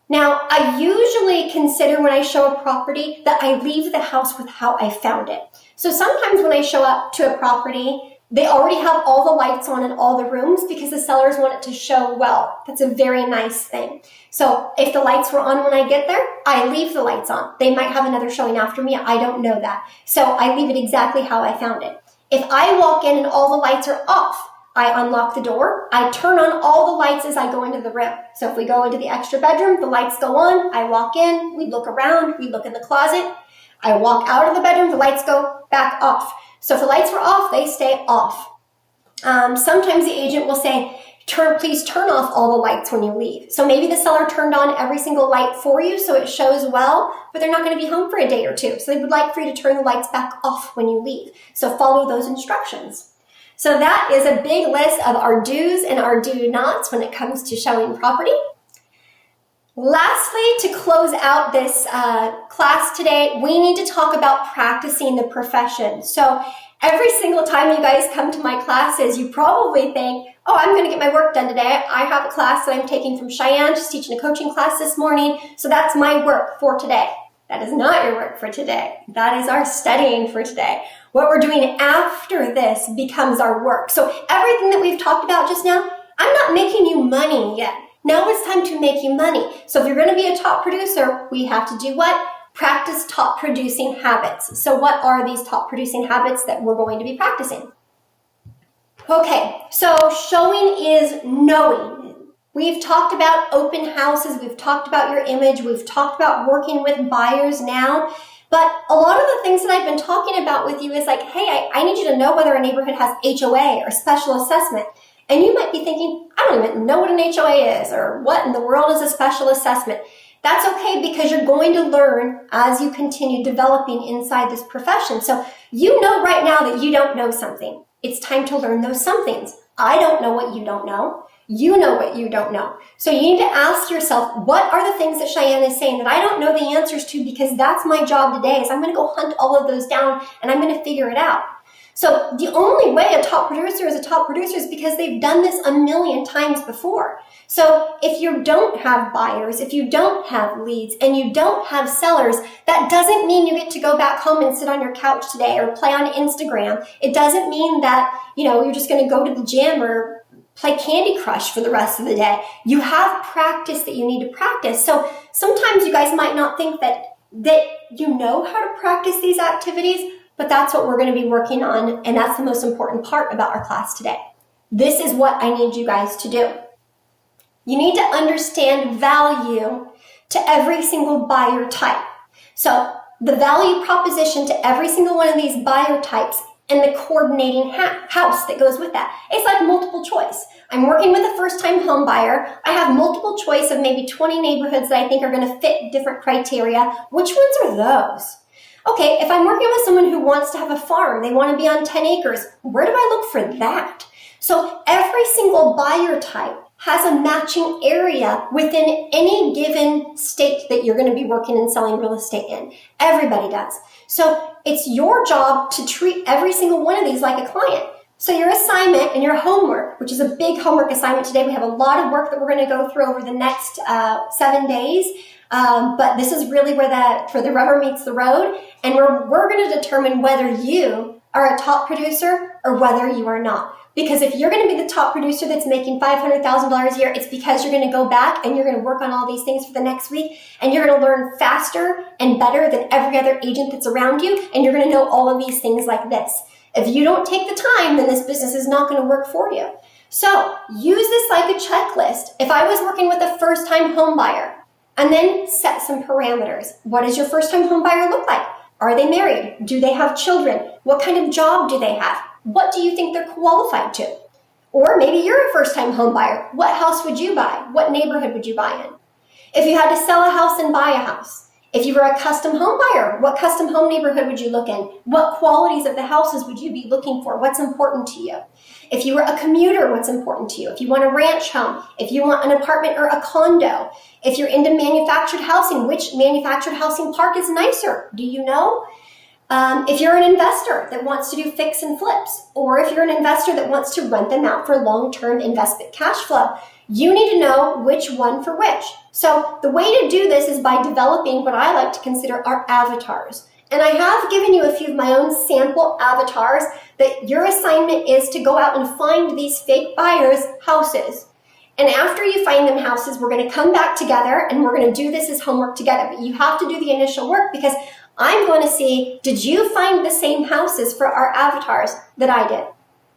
Now, I usually consider when I show a property that I leave the house with how I found it. So sometimes when I show up to a property, they already have all the lights on in all the rooms because the sellers want it to show well. That's a very nice thing. So if the lights were on when I get there, I leave the lights on. They might have another showing after me. I don't know that. So I leave it exactly how I found it. If I walk in and all the lights are off, I unlock the door. I turn on all the lights as I go into the room. So if we go into the extra bedroom, the lights go on. I walk in, we look around, we look in the closet. I walk out of the bedroom, the lights go back off. So if the lights were off, they stay off. Sometimes the agent will say, please turn off all the lights when you leave. So maybe the seller turned on every single light for you so it shows well, but they're not going to be home for a day or two. So they would like for you to turn the lights back off when you leave. So follow those instructions. So that is a big list of our do's and our do-nots when it comes to showing property. Lastly, to close out this class today, we need to talk about practicing the profession. So every single time you guys come to my classes, you probably think, oh, I'm going to get my work done today. I have a class that I'm taking from Cheyenne. She's teaching a coaching class this morning. So that's my work for today. That is not your work for today. That is our studying for today. What we're doing after this becomes our work. So everything that we've talked about just now, I'm not making you money yet. Now it's time to make you money. So if you're going to be a top producer, we have to do what? Practice top producing habits. So what are these top producing habits that we're going to be practicing? Okay, so showing is knowing. We've talked about open houses. We've talked about your image. We've talked about working with buyers now. But a lot of the things that I've been talking about with you is like, hey, I need you to know whether a neighborhood has HOA or special assessment. And you might be thinking, I don't even know what an HOA is or what in the world is a special assessment. That's okay because you're going to learn as you continue developing inside this profession. So you know right now that you don't know something. It's time to learn those somethings. I don't know what you don't know. You know what you don't know. So you need to ask yourself, what are the things that Cheyenne is saying that I don't know the answers to, because that's my job today is I'm going to go hunt all of those down and I'm going to figure it out. So the only way a top producer is a top producer is because they've done this a million times before. So if you don't have buyers, if you don't have leads, and you don't have sellers, that doesn't mean you get to go back home and sit on your couch today or play on Instagram. It doesn't mean that, you're just going to go to the gym or play Candy Crush for the rest of the day. You have practice that you need to practice. So sometimes you guys might not think that you know how to practice these activities, but that's what we're going to be working on, and that's the most important part about our class today. This is what I need you guys to do. You need to understand value to every single buyer type. So the value proposition to every single one of these buyer types and the coordinating house that goes with that. It's like multiple choice. I'm working with a first-time home buyer. I have multiple choice of maybe 20 neighborhoods that I think are going to fit different criteria. Which ones are those? Okay, if I'm working with someone who wants to have a farm, they want to be on 10 acres, where do I look for that? So every single buyer type has a matching area within any given state that you're going to be working and selling real estate in. Everybody does. So it's your job to treat every single one of these like a client. So your assignment and your homework, which is a big homework assignment today, we have a lot of work that we're going to go through over the next 7 days. But this is really where the rubber meets the road. And we're going to determine whether you are a top producer or whether you are not. Because if you're going to be the top producer that's making $500,000 a year, it's because you're going to go back and you're going to work on all these things for the next week. And you're going to learn faster and better than every other agent that's around you. And you're going to know all of these things like this. If you don't take the time, then this business is not going to work for you. So use this like a checklist. If I was working with a first-time home buyer, and then set some parameters. What does your first-time home buyer look like? Are they married? Do they have children? What kind of job do they have? What do you think they're qualified to? Or maybe you're a first-time home buyer. What house would you buy? What neighborhood would you buy in? If you had to sell a house and buy a house, If you were a custom home buyer, what custom home neighborhood would you look in? What qualities of the houses would you be looking for? What's important to you? If you were a commuter, what's important to you? If you want a ranch home, if you want an apartment or a condo, if you're into manufactured housing, which manufactured housing park is nicer? Do you know? If you're an investor that wants to do fix and flips, or if you're an investor that wants to rent them out for long-term investment cash flow, you need to know which one for which. So the way to do this is by developing what I like to consider our avatars. And I have given you a few of my own sample avatars that your assignment is to go out and find these fake buyers' houses. And after you find them houses, we're going to come back together and we're going to do this as homework together. But you have to do the initial work because I'm going to see, did you find the same houses for our avatars that I did?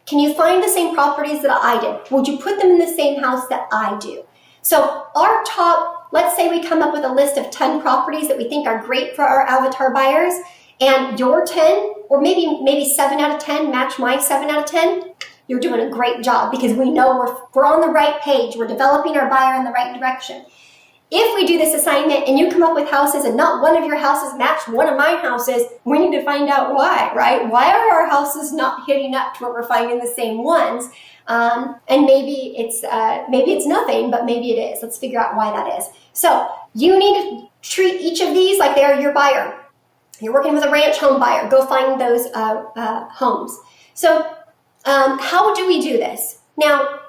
Can you find the same properties that I did? Would you put them in the same house that I do? So our top, let's say we come up with a list of 10 properties that we think are great for our avatar buyers, and your 10, or maybe 7 out of 10 match my 7 out of 10, you're doing a great job because we know we're on the right page. We're developing our buyer in the right direction. If we do this assignment and you come up with houses and not one of your houses match one of my houses, we need to find out why, right? Why are our houses not hitting up to where we're finding the same ones? And maybe it's nothing, but maybe it is. Let's figure out why that is. So you need to treat each of these like they are your buyer. You're working with a ranch home buyer. Go find those homes. So how do we do this? Now,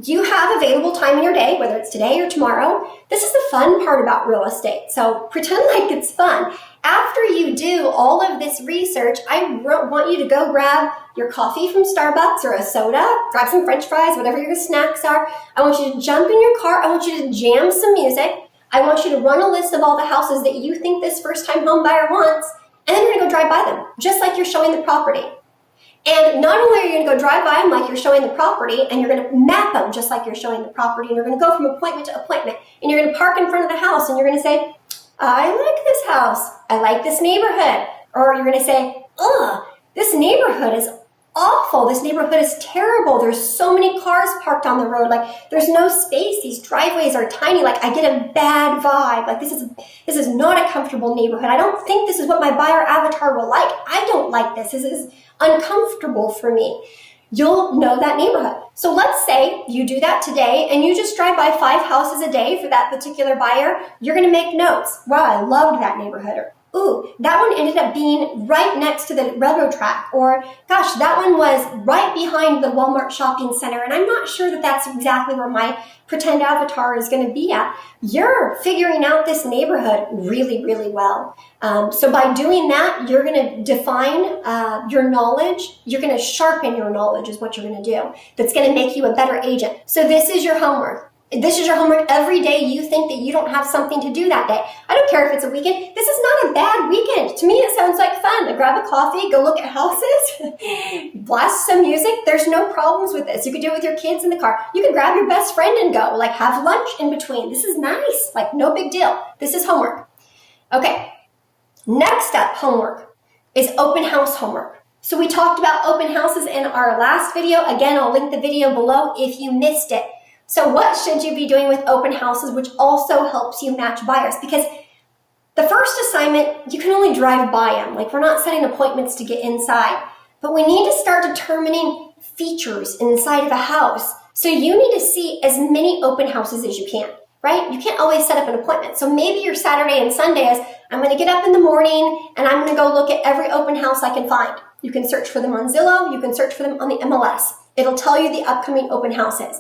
you have available time in your day, whether it's today or tomorrow. This is the fun part about real estate. So pretend like it's fun. After you do all of this research, I want you to go grab your coffee from Starbucks or a soda, grab some French fries, whatever your snacks are. I want you to jump in your car. I want you to jam some music. I want you to run a list of all the houses that you think this first-time home buyer wants, and then you're going to go drive by them, just like you're showing the property. And not only are you going to go drive by them like you're showing the property, and you're going to map them just like you're showing the property, and you're going to go from appointment to appointment, and you're going to park in front of the house, and you're going to say, I like this house. I like this neighborhood. Or you're going to say, ugh, this neighborhood is awful. This neighborhood is terrible. There's so many cars parked on the road. Like, there's no space. These driveways are tiny. Like, I get a bad vibe. Like, this is not a comfortable neighborhood. I don't think this is what my buyer avatar will like. I don't like this. This is uncomfortable for me. You'll know that neighborhood. So let's say you do that today and you just drive by 5 houses a day for that particular buyer. You're going to make notes. Wow, I loved that neighborhood. Or, ooh, that one ended up being right next to the railroad track. Or, gosh, that one was right behind the Walmart shopping center. And I'm not sure that that's exactly where my pretend avatar is going to be at. You're figuring out this neighborhood really, really well. So by doing that, you're going to define your knowledge. You're going to sharpen your knowledge is what you're going to do. That's going to make you a better agent. So this is your homework. This is your homework every day you think that you don't have something to do that day. I don't care if it's a weekend. This is not a bad weekend. To me, it sounds like fun. Grab a coffee, go look at houses, blast some music. There's no problems with this. You could do it with your kids in the car. You could grab your best friend and go, like have lunch in between. This is nice, like no big deal. This is homework. Okay, next up, homework is open house homework. So we talked about open houses in our last video. Again, I'll link the video below if you missed it. So what should you be doing with open houses, which also helps you match buyers? Because the first assignment, you can only drive by them. Like, we're not setting appointments to get inside. But we need to start determining features inside of a house. So you need to see as many open houses as you can, right? You can't always set up an appointment. So maybe your Saturday and Sunday is, I'm going to get up in the morning and I'm going to go look at every open house I can find. You can search for them on Zillow. You can search for them on the MLS. It'll tell you the upcoming open houses.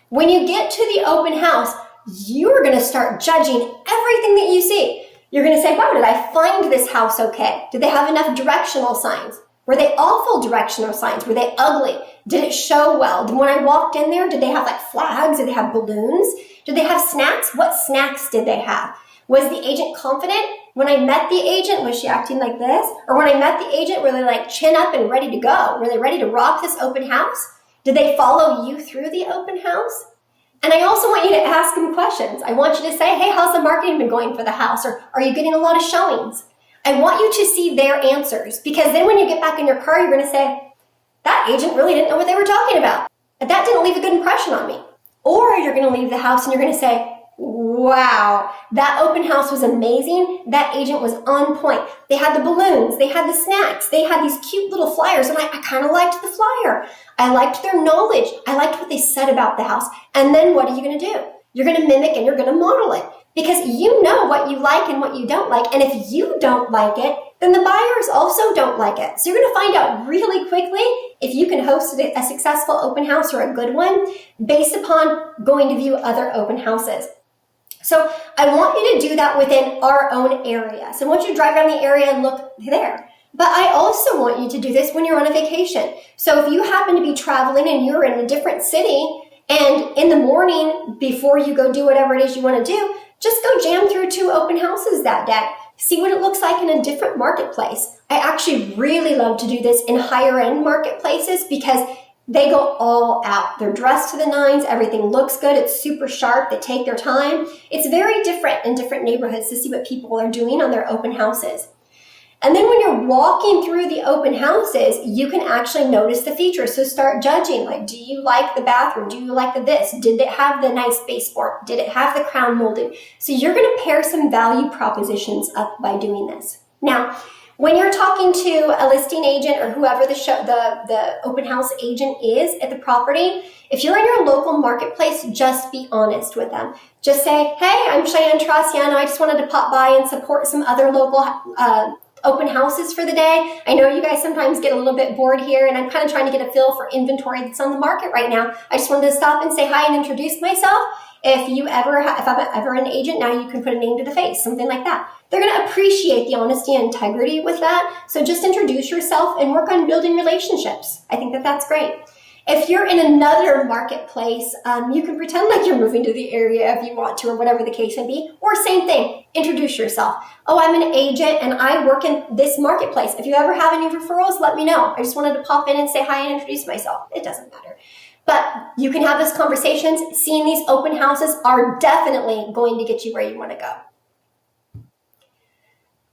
When you get to the open house, you're going to start judging everything that you see. You're going to say, wow, did I find this house okay? Did they have enough directional signs? Were they awful directional signs? Were they ugly? Did it show well? When I walked in there, did they have like flags? Did they have balloons? Did they have snacks? What snacks did they have? Was the agent confident? When I met the agent, was she acting like this? Or when I met the agent, were they like chin up and ready to go? Were they ready to rock this open house? Did they follow you through the open house? And I also want you to ask them questions. I want you to say, hey, how's the marketing been going for the house? Or are you getting a lot of showings? I want you to see their answers, because then when you get back in your car, you're going to say, that agent really didn't know what they were talking about. That didn't leave a good impression on me. Or you're going to leave the house and you're going to say, Wow, that open house was amazing. That agent was on point. They had the balloons, they had the snacks, they had these cute little flyers, and I kind of liked the flyer. I liked their knowledge. I liked what they said about the house. And then what are you going to do? You're going to mimic and you're going to model it because you know what you like and what you don't like. And if you don't like it, then the buyers also don't like it. So you're going to find out really quickly if you can host a successful open house or a good one based upon going to view other open houses. So I want you to do that within our own area. So I want you to drive around the area and look there. But I also want you to do this when you're on a vacation. So if you happen to be traveling and you're in a different city, and in the morning before you go do whatever it is you want to do, just go jam through 2 open houses that day. See what it looks like in a different marketplace. I actually really love to do this in higher end marketplaces because they go all out. They're dressed to the nines. Everything looks good. It's super sharp. They take their time. It's very different in different neighborhoods to see what people are doing on their open houses. And then when you're walking through the open houses, you can actually notice the features. So start judging, like, do you like the bathroom? Do you like the this? Did it have the nice baseboard? Did it have the crown molding? So you're going to pair some value propositions up by doing this. Now, when you're talking to a listing agent or whoever the open house agent is at the property, if you're in your local marketplace, just be honest with them. Just say, hey, I'm Cheyenne Traciano. I just wanted to pop by and support some other local open houses for the day. I know you guys sometimes get a little bit bored here, and I'm kind of trying to get a feel for inventory that's on the market right now. I just wanted to stop and say hi and introduce myself. If I'm ever an agent, now you can put a name to the face, something like that. They're going to appreciate the honesty and integrity with that. So just introduce yourself and work on building relationships. I think that that's great. If you're in another marketplace, you can pretend like you're moving to the area if you want to, or whatever the case may be. Or same thing, introduce yourself. Oh, I'm an agent and I work in this marketplace. If you ever have any referrals, let me know. I just wanted to pop in and say hi and introduce myself. It doesn't matter. But you can have those conversations. Seeing these open houses are definitely going to get you where you want to go.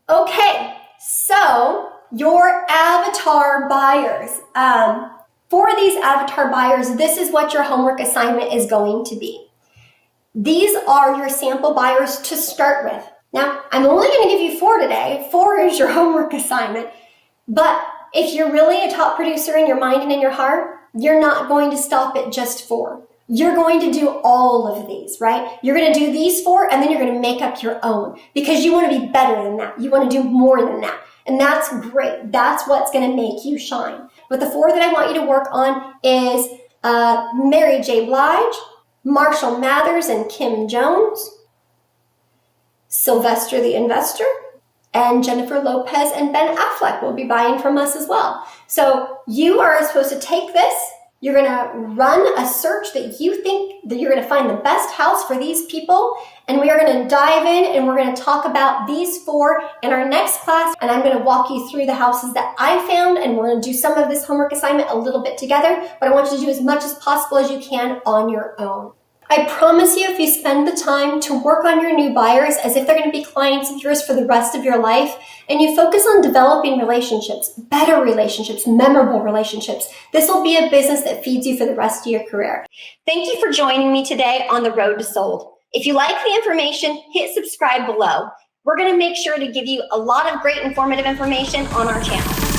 Okay, so your avatar buyers. For these avatar buyers, this is what your homework assignment is going to be. These are your sample buyers to start with. Now, I'm only going to give you 4 today. 4 is your homework assignment. But if you're really a top producer in your mind and in your heart, you're not going to stop at just 4. You're going to do all of these, right? You're going to do these 4, and then you're going to make up your own because you want to be better than that. You want to do more than that. And that's great. That's what's going to make you shine. But the 4 that I want you to work on is Mary J. Blige, Marshall Mathers and Kim Jones, Sylvester the Investor, and Jennifer Lopez and Ben Affleck will be buying from us as well. So you are supposed to take this. You're going to run a search that you think that you're going to find the best house for these people. And we are going to dive in and we're going to talk about these 4 in our next class. And I'm going to walk you through the houses that I found. And we're going to do some of this homework assignment a little bit together. But I want you to do as much as possible as you can on your own. I promise you, if you spend the time to work on your new buyers as if they're going to be clients of yours for the rest of your life, and you focus on developing relationships, better relationships, memorable relationships, this will be a business that feeds you for the rest of your career. Thank you for joining me today on the road to sold. If you like the information, hit subscribe below. We're going to make sure to give you a lot of great informative information on our channel.